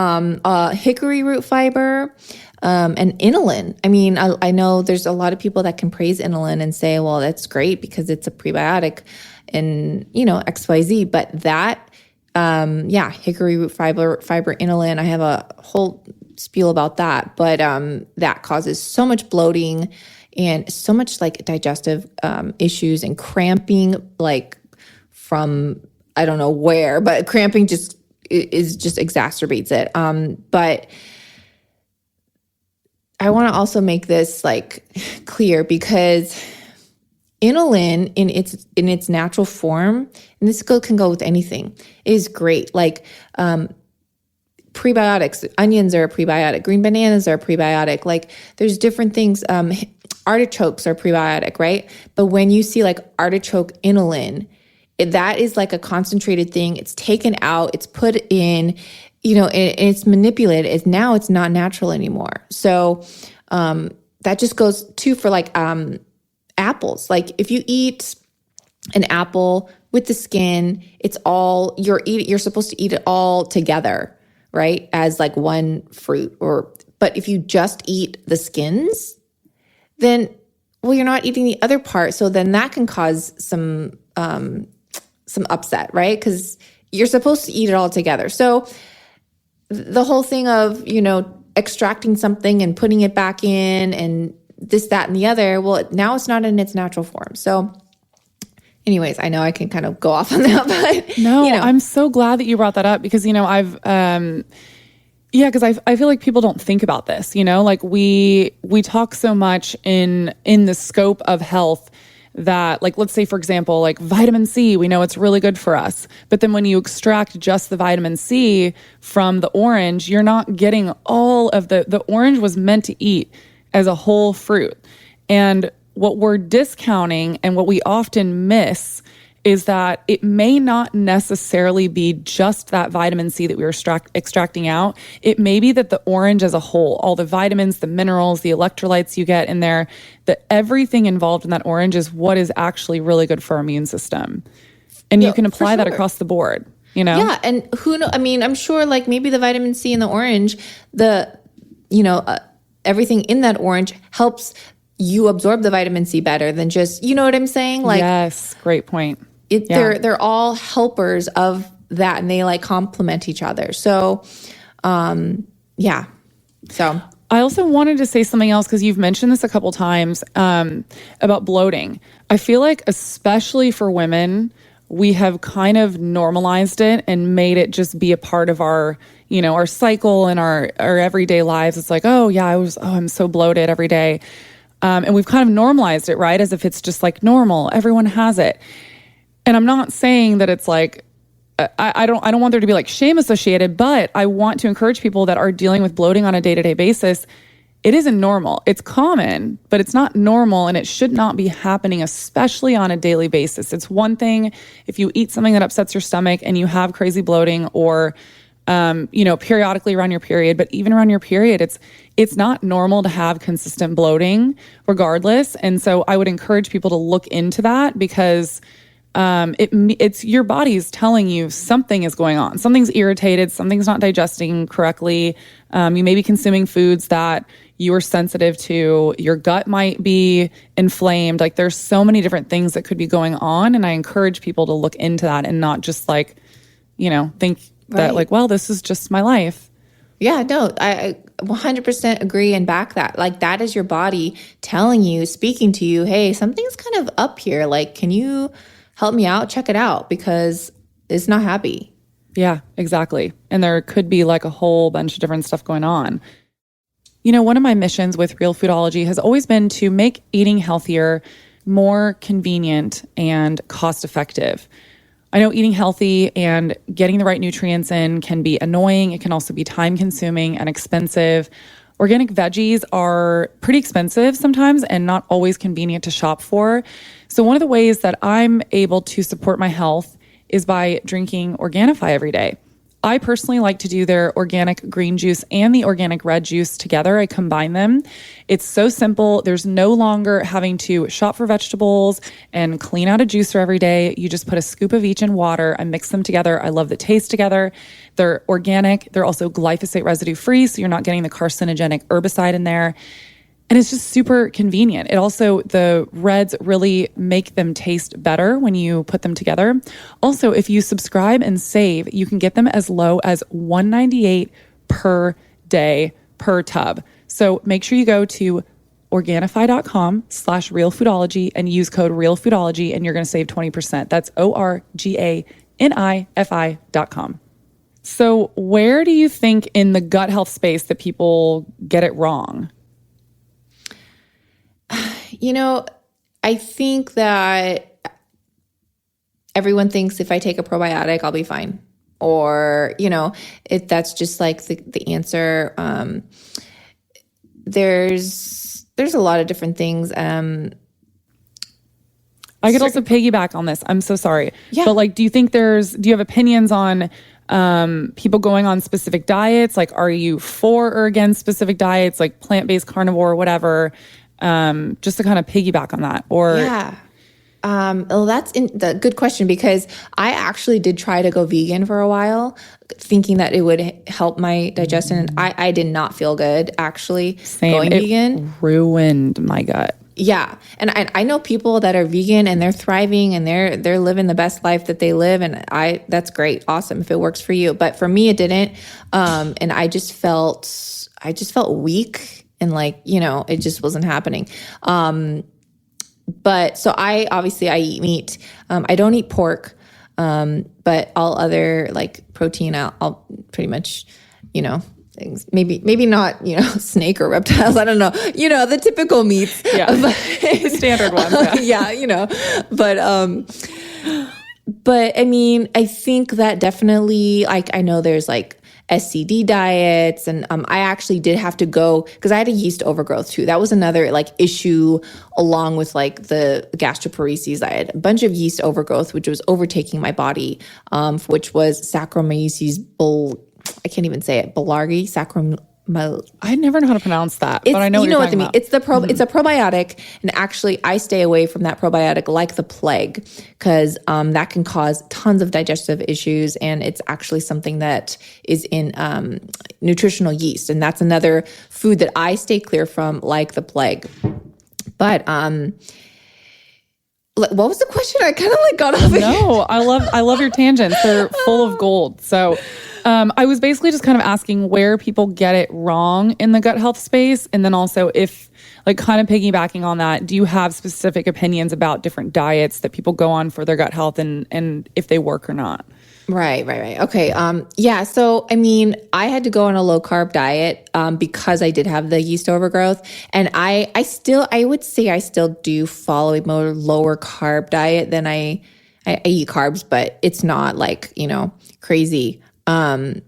Hickory root fiber and inulin. I mean, I know there's a lot of people that can praise inulin and say, well, that's great because it's a prebiotic and, you know, XYZ, but that, hickory root fiber, inulin, I have a whole spiel about that, but that causes so much bloating and so much like digestive issues and cramping, like from I don't know where, but cramping just exacerbates it. But I want to also make this like clear because inulin in its natural form, and this can go with anything, is great. Like prebiotics, onions are a prebiotic, green bananas are a prebiotic. Like there's different things. Artichokes are prebiotic, right? But when you see like artichoke inulin, that is like a concentrated thing. It's taken out, it's put in, you know, and it's manipulated. Now it's not natural anymore. So that just goes too for like apples. Like if you eat an apple with the skin, it's all you're supposed to eat it all together, right? As like one fruit. But if you just eat the skins, then you're not eating the other part. So then that can cause some upset, right? Because you're supposed to eat it all together. So the whole thing of, you know, extracting something and putting it back in and this, that, and the other, well, now it's not in its natural form. So anyways, I know I can kind of go off on that, but no, you know. I'm so glad that you brought that up because, you know, I've, Yeah, because I feel like people don't think about this, like we talk so much in the scope of health that, like, let's say, for example, like vitamin C, we know it's really good for us. But then when you extract just the vitamin C from the orange, you're not getting all of the orange was meant to eat as a whole fruit. And what we're discounting and what we often miss is that it may not necessarily be just that vitamin C that we were extracting out. It may be that the orange as a whole, all the vitamins, the minerals, the electrolytes you get in there, that everything involved in that orange is what is actually really good for our immune system. And you can apply that across the board, Yeah, and who knows? I mean, I'm sure like maybe the vitamin C in the orange, everything in that orange helps you absorb the vitamin C better than just, you know what I'm saying? Like, yes, great point. They're all helpers of that, and they like complement each other. So, yeah. So I also wanted to say something else because you've mentioned this a couple times about bloating. I feel like especially for women, we have kind of normalized it and made it just be a part of our, our cycle and our everyday lives. It's like, oh yeah, I'm so bloated every day. And we've kind of normalized it, right? As if it's just like normal. Everyone has it. And I'm not saying that it's like, I don't want there to be like shame associated, but I want to encourage people that are dealing with bloating on a day-to-day basis. It isn't normal. It's common, but it's not normal, and it should not be happening, especially on a daily basis. It's one thing if you eat something that upsets your stomach and you have crazy bloating, or periodically around your period, but even around your period, it's not normal to have consistent bloating regardless. And so I would encourage people to look into that, because it's your body's telling you something is going on. Something's irritated. Something's not digesting correctly. You may be consuming foods that you are sensitive to. Your gut might be inflamed. Like, there's so many different things that could be going on. And I encourage people to look into that and not just like, think that like, well, this is just my life. Yeah, no, I 100% agree and back that. Like, that is your body telling you, speaking to you, hey, something's kind of up here. Like, can you help me out? Check it out, because it's not happy. Yeah, exactly. And there could be like a whole bunch of different stuff going on. One of my missions with Realfoodology has always been to make eating healthier more convenient and cost effective. I know eating healthy and getting the right nutrients in can be annoying. It can also be time consuming and expensive. Organic veggies are pretty expensive sometimes and not always convenient to shop for. So one of the ways that I'm able to support my health is by drinking Organifi every day. I personally like to do their organic green juice and the organic red juice together. I combine them. It's so simple. There's no longer having to shop for vegetables and clean out a juicer every day. You just put a scoop of each in water. I mix them together. I love the taste together. They're organic. They're also glyphosate residue free, so you're not getting the carcinogenic herbicide in there. And it's just super convenient. It also, the reds really make them taste better when you put them together. Also, if you subscribe and save, you can get them as low as $1.98 per day per tub. So make sure you go to Organifi.com/Realfoodology and use code Realfoodology, and you're going to save 20%. That's ORGANIFI.com. So where do you think in the gut health space that people get it wrong? I think that everyone thinks if I take a probiotic, I'll be fine. Or, that's just like the answer. There's a lot of different things. I could also piggyback on this. I'm so sorry. Yeah. But like, do you have opinions on people going on specific diets? Like, are you for or against specific diets, like plant-based, carnivore, whatever? Just to kind of piggyback on that, or yeah. Well, that's the good question, because I actually did try to go vegan for a while, thinking that it would help my digestion. And I did not feel good actually. Going vegan ruined my gut. Yeah, and I know people that are vegan and they're thriving and they're living the best life that they live, and that's great, awesome if it works for you. But for me, it didn't, and I just felt weak. And like, it just wasn't happening. But so I eat meat. I don't eat pork, but all other like protein, I'll pretty much, things. Maybe not, snake or reptiles. I don't know. The typical meats. Yeah. The standard ones. Yeah. But I mean, I think that definitely, like, I know there's like SCD diets, and I actually did have to go because I had a yeast overgrowth too. That was another like issue along with like the gastroparesis. I had a bunch of yeast overgrowth, which was overtaking my body, which was Saccharomyces I can't even say it. Boulardii, I never know how to pronounce that, but I know what you're talking about. It's it's a probiotic, and actually I stay away from that probiotic like the plague because that can cause tons of digestive issues, and it's actually something that is in nutritional yeast, and that's another food that I stay clear from like the plague. But what was the question? I kind of like got off. No, I love your tangents. They're full of gold. So I was basically just kind of asking where people get it wrong in the gut health space. And then also if like kind of piggybacking on that, do you have specific opinions about different diets that people go on for their gut health and if they work or not? Right. Okay. Yeah. So, I mean, I had to go on a low carb diet, because I did have the yeast overgrowth, and I would say I still do follow a more lower carb diet than I eat carbs, but it's not like, crazy. And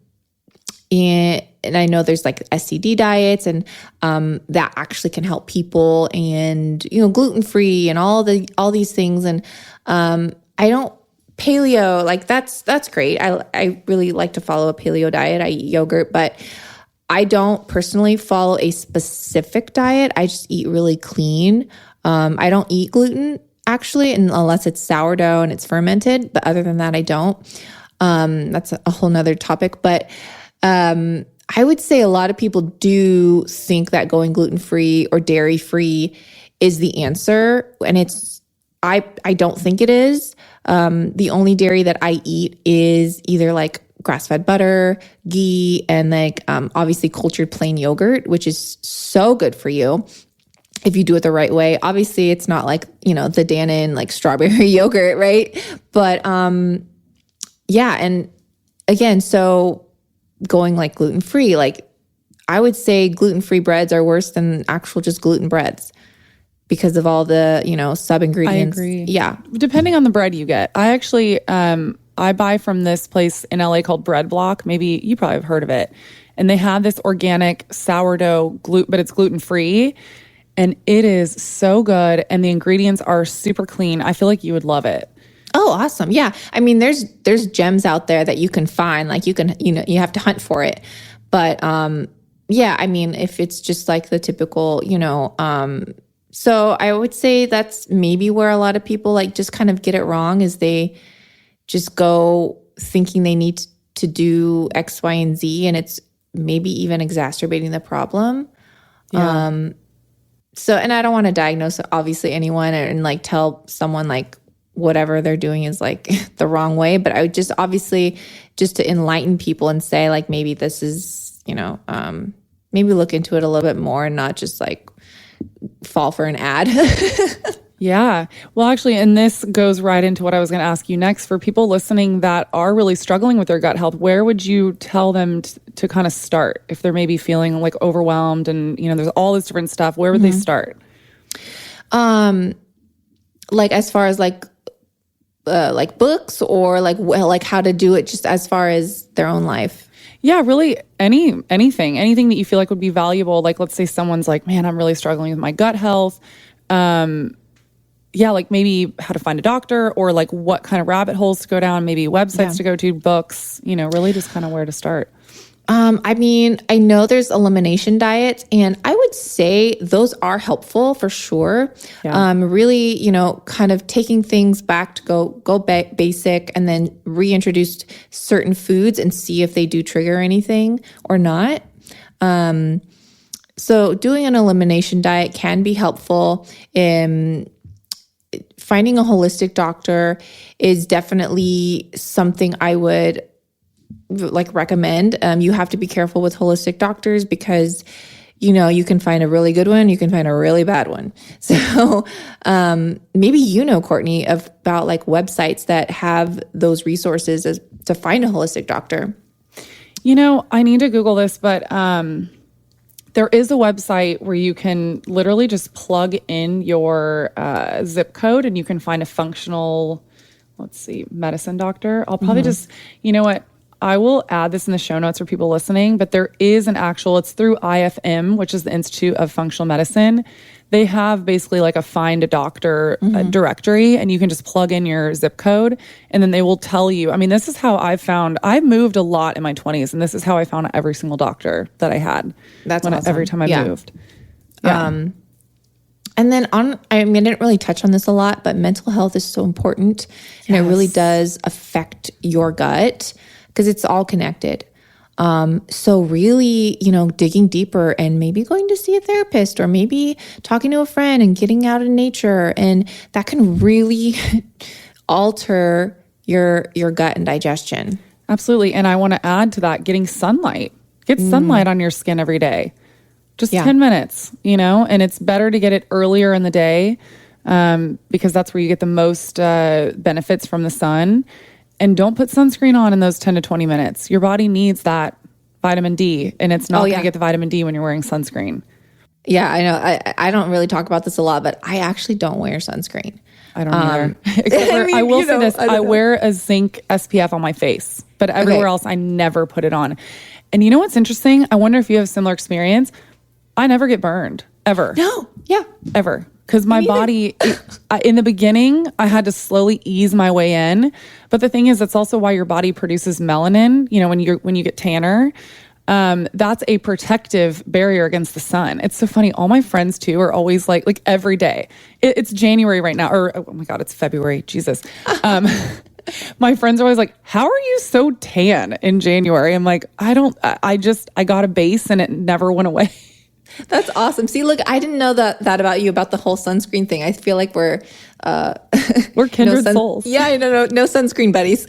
I know there's like SCD diets, and that actually can help people, and gluten-free and all these things. And I don't paleo, like that's great. I really like to follow a paleo diet. I eat yogurt, but I don't personally follow a specific diet. I just eat really clean. I don't eat gluten actually, unless it's sourdough and it's fermented. But other than that, I don't. That's a whole nother topic. But I would say a lot of people do think that going gluten-free or dairy-free is the answer. And I don't think it is. The only dairy that I eat is either like grass-fed butter, ghee, and like obviously cultured plain yogurt, which is so good for you if you do it the right way. Obviously, it's not like, the Dannon like strawberry yogurt, right? But yeah, and again, so going like gluten-free, like I would say gluten-free breads are worse than actual just gluten breads, because of all the, sub-ingredients. I agree. Yeah. Depending on the bread you get. I actually, I buy from this place in LA called Bread Block. Maybe you probably have heard of it. And they have this organic sourdough but it's gluten-free. And it is so good. And the ingredients are super clean. I feel like you would love it. Oh, awesome. Yeah. I mean, there's gems out there that you can find, like you can, you have to hunt for it. But yeah, I mean, if it's just like the typical, so I would say that's maybe where a lot of people like just kind of get it wrong, is they just go thinking they need to do X, Y, and Z, and it's maybe even exacerbating the problem. Yeah. So, and I don't want to diagnose obviously anyone and like tell someone like whatever they're doing is like the wrong way, but I would just obviously just to enlighten people and say like, maybe this is, maybe look into it a little bit more and not just like fall for an ad. Yeah. Well, actually, and this goes right into what I was going to ask you next. For people listening that are really struggling with their gut health, where would you tell them to kind of start if they're maybe feeling like overwhelmed and, there's all this different stuff? Where would they start? Like as far as like books or like how to do it just as far as their own life? Yeah, really anything that you feel like would be valuable. Like, let's say someone's like, man, I'm really struggling with my gut health. Yeah, like maybe how to find a doctor or like what kind of rabbit holes to go down, maybe websites to go to, books, really just kind of where to start. I mean, I know there's elimination diets, and I would say those are helpful for sure. Yeah. Really, kind of taking things back to go basic and then reintroduce certain foods and see if they do trigger anything or not. So doing an elimination diet can be helpful. Finding a holistic doctor is definitely something I would recommend. You have to be careful with holistic doctors because, you can find a really good one, you can find a really bad one. So maybe Courtney, about like websites that have those resources to find a holistic doctor. I need to Google this, but there is a website where you can literally just plug in your zip code and you can find a functional, medicine doctor. I'll probably just, you know what? I will add this in the show notes for people listening, but there is it's through IFM, which is the Institute of Functional Medicine. They have basically like a find a doctor directory, and you can just plug in your zip code and then they will tell you. I mean, this is how I moved a lot in my 20s, and this is how I found every single doctor that I had. That's awesome. Every time I moved. Yeah. And then I didn't really touch on this a lot, but mental health is so important, and it really does affect your gut because it's all connected. So really, digging deeper and maybe going to see a therapist or maybe talking to a friend and getting out in nature. And that can really alter your gut and digestion. Absolutely. And I want to add to that, getting sunlight. Get sunlight on your skin every day. Just 10 minutes, and it's better to get it earlier in the day because that's where you get the most benefits from the sun. And don't put sunscreen on in those 10 to 20 minutes. Your body needs that vitamin D, and it's not going to get the vitamin D when you're wearing sunscreen. Yeah, I know. I don't really talk about this a lot, but I actually don't wear sunscreen. I don't either. Except I will say this. I wear a zinc SPF on my face, but everywhere else I never put it on. And you know what's interesting? I wonder if you have a similar experience. I never get burned, ever. No. Yeah. Ever. Because my body, in the beginning, I had to slowly ease my way in. But the thing is, that's also why your body produces melanin. When you get tanner, that's a protective barrier against the sun. It's so funny. All my friends too are always like every day. It's January right now, or oh my God, it's February. Jesus. My friends are always like, "How are you so tan in January?" I'm like, I got a base and it never went away. That's awesome. See, look, I didn't know that about you, about the whole sunscreen thing. I feel like we're kindred souls. Yeah, no sunscreen buddies.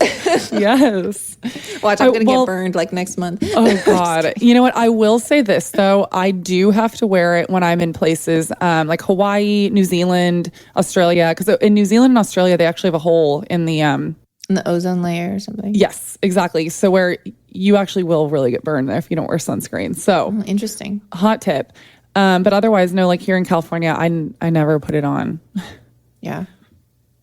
Yes. Watch, I'm going to get burned like next month. Oh God. You know what? I will say this though. I do have to wear it when I'm in places like Hawaii, New Zealand, Australia. Because in New Zealand and Australia, they actually have a hole in the ozone layer or something. Yes, exactly. So where you actually will really get burned if you don't wear sunscreen. So interesting. Hot tip. But otherwise, no, like here in California, I never put it on. Yeah.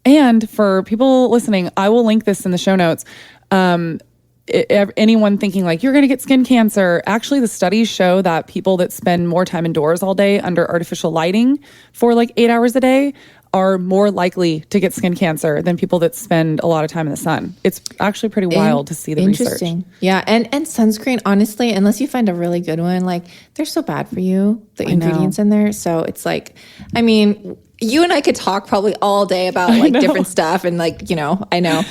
And for people listening, I will link this in the show notes. Anyone thinking like you're going to get skin cancer, actually the studies show that people that spend more time indoors all day under artificial lighting for like 8 hours a day are more likely to get skin cancer than people that spend a lot of time in the sun. It's actually pretty wild to see the research. Yeah. And sunscreen, honestly, unless you find a really good one, like they're so bad for you, the ingredients in there. So it's like, I mean, you and I could talk probably all day about like different stuff and like, I know.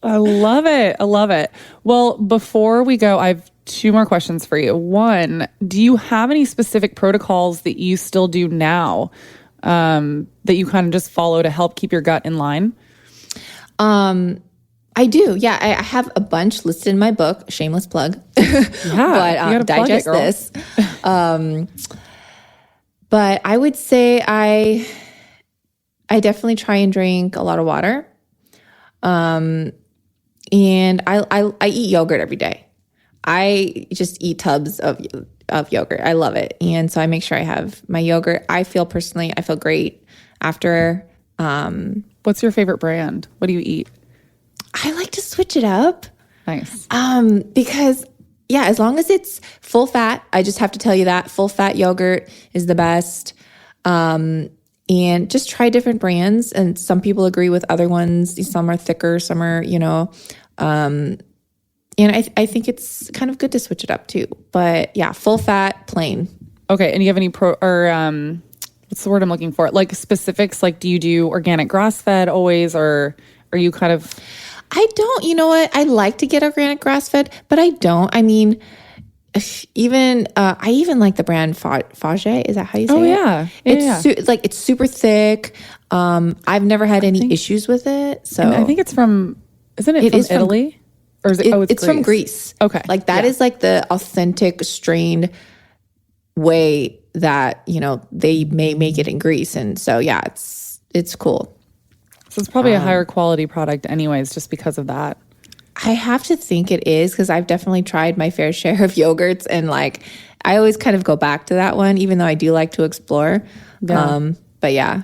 I love it. Well, before we go, I have 2 more questions for you. One, do you have any specific protocols that you still do now that you kind of just follow to help keep your gut in line? I do. Yeah. I have a bunch listed in my book, shameless plug. Yeah, but digest this. But I would say I definitely try and drink a lot of water. And I eat yogurt every day. I just eat tubs of yogurt. I love it. And so I make sure I have my yogurt. I feel great after. What's your favorite brand? What do you eat? I like to switch it up. Nice. Because as long as it's full fat, I just have to tell you that full fat yogurt is the best. And just try different brands. And some people agree with other ones. Some are thicker, some are, and I think it's kind of good to switch it up too. But yeah, full fat, plain. Okay. And you have any what's the word I'm looking for? Like specifics, like do you do organic grass-fed always, or are you kind of... I don't, you know what? I like to get organic grass-fed, but I don't. I mean, I even like the brand Fage. Is that how you say it? Oh, yeah. It's super thick. I've never had any issues with it. So and I think it's from, isn't it from Italy? Or is it, it's from Greece. Okay. Like that is like the authentic strained way that, they may make it in Greece. And so, yeah, it's cool. So it's probably a higher quality product anyways, just because of that. I have to think it is because I've definitely tried my fair share of yogurts and like I always kind of go back to that one, even though I do like to explore. Yeah. But yeah.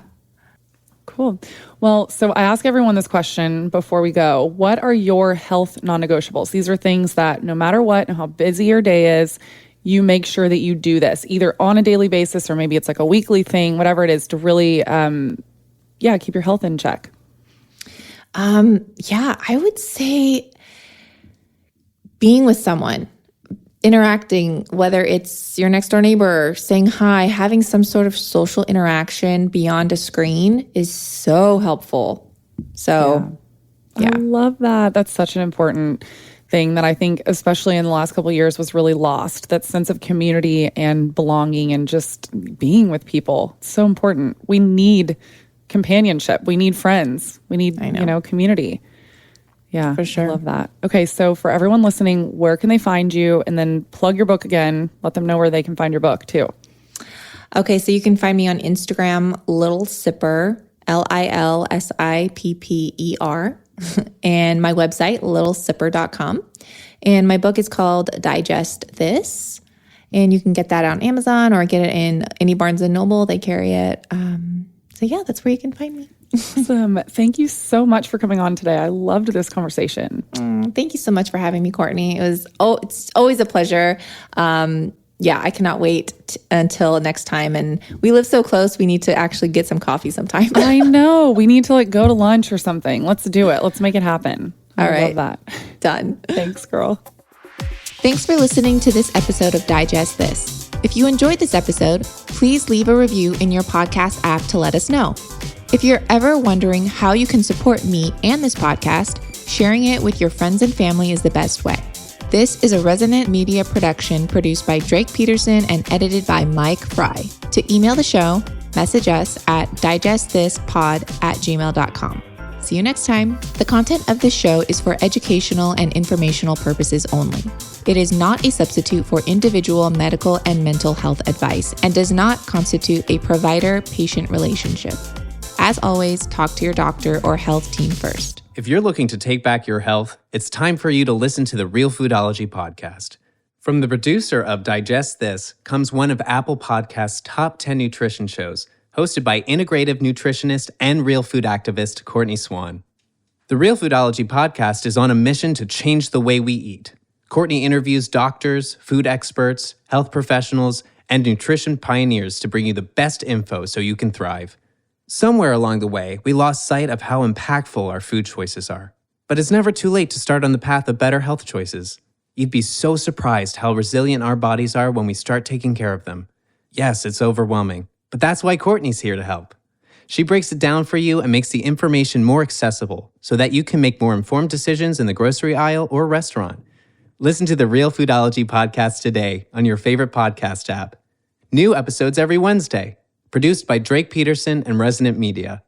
Cool. Well, so I ask everyone this question before we go. What are your health non-negotiables? These are things that no matter what and how busy your day is, you make sure that you do this either on a daily basis or maybe it's like a weekly thing, whatever it is to really, keep your health in check. I would say being with someone, interacting, whether it's your next door neighbor, saying hi, having some sort of social interaction beyond a screen is so helpful. So, yeah. I love that. That's such an important thing that I think, especially in the last couple of years, was really lost. That sense of community and belonging and just being with people. It's so important. We need companionship. We need friends. We need, community. Yeah, for sure. I love that. Okay, so for everyone listening, where can they find you? And then plug your book again. Let them know where they can find your book too. Okay, so you can find me on Instagram, Little Sipper, LILSIPPER, and my website, littlesipper.com. And my book is called Digest This, and you can get that on Amazon or get it in any Barnes & Noble. They carry it. So yeah, that's where you can find me. Awesome. Thank you so much for coming on today. I loved this conversation. Thank you so much for having me, Courtney. It's always a pleasure. I cannot wait until next time. And we live so close, we need to actually get some coffee sometime. I know. We need to go to lunch or something. Let's do it. Let's make it happen. All right. Love that. Done. Thanks, girl. Thanks for listening to this episode of Digest This. If you enjoyed this episode, please leave a review in your podcast app to let us know. If you're ever wondering how you can support me and this podcast, sharing it with your friends and family is the best way. This is a Resonant Media production produced by Drake Peterson and edited by Mike Fry. To email the show, message us at digestthispod@gmail.com. See you next time. The content of this show is for educational and informational purposes only. It is not a substitute for individual medical and mental health advice and does not constitute a provider-patient relationship. As always, talk to your doctor or health team first. If you're looking to take back your health, it's time for you to listen to the Realfoodology Podcast. From the producer of Digest This comes one of Apple Podcast's top 10 nutrition shows, hosted by integrative nutritionist and real food activist Courtney Swan. The Realfoodology Podcast is on a mission to change the way we eat. Courtney interviews doctors, food experts, health professionals, and nutrition pioneers to bring you the best info so you can thrive. Somewhere along the way, we lost sight of how impactful our food choices are. But it's never too late to start on the path of better health choices. You'd be so surprised how resilient our bodies are when we start taking care of them. Yes, it's overwhelming, but that's why Courtney's here to help. She breaks it down for you and makes the information more accessible so that you can make more informed decisions in the grocery aisle or restaurant. Listen to the Realfoodology Podcast today on your favorite podcast app. New episodes every Wednesday. Produced by Drake Peterson and Resonant Media.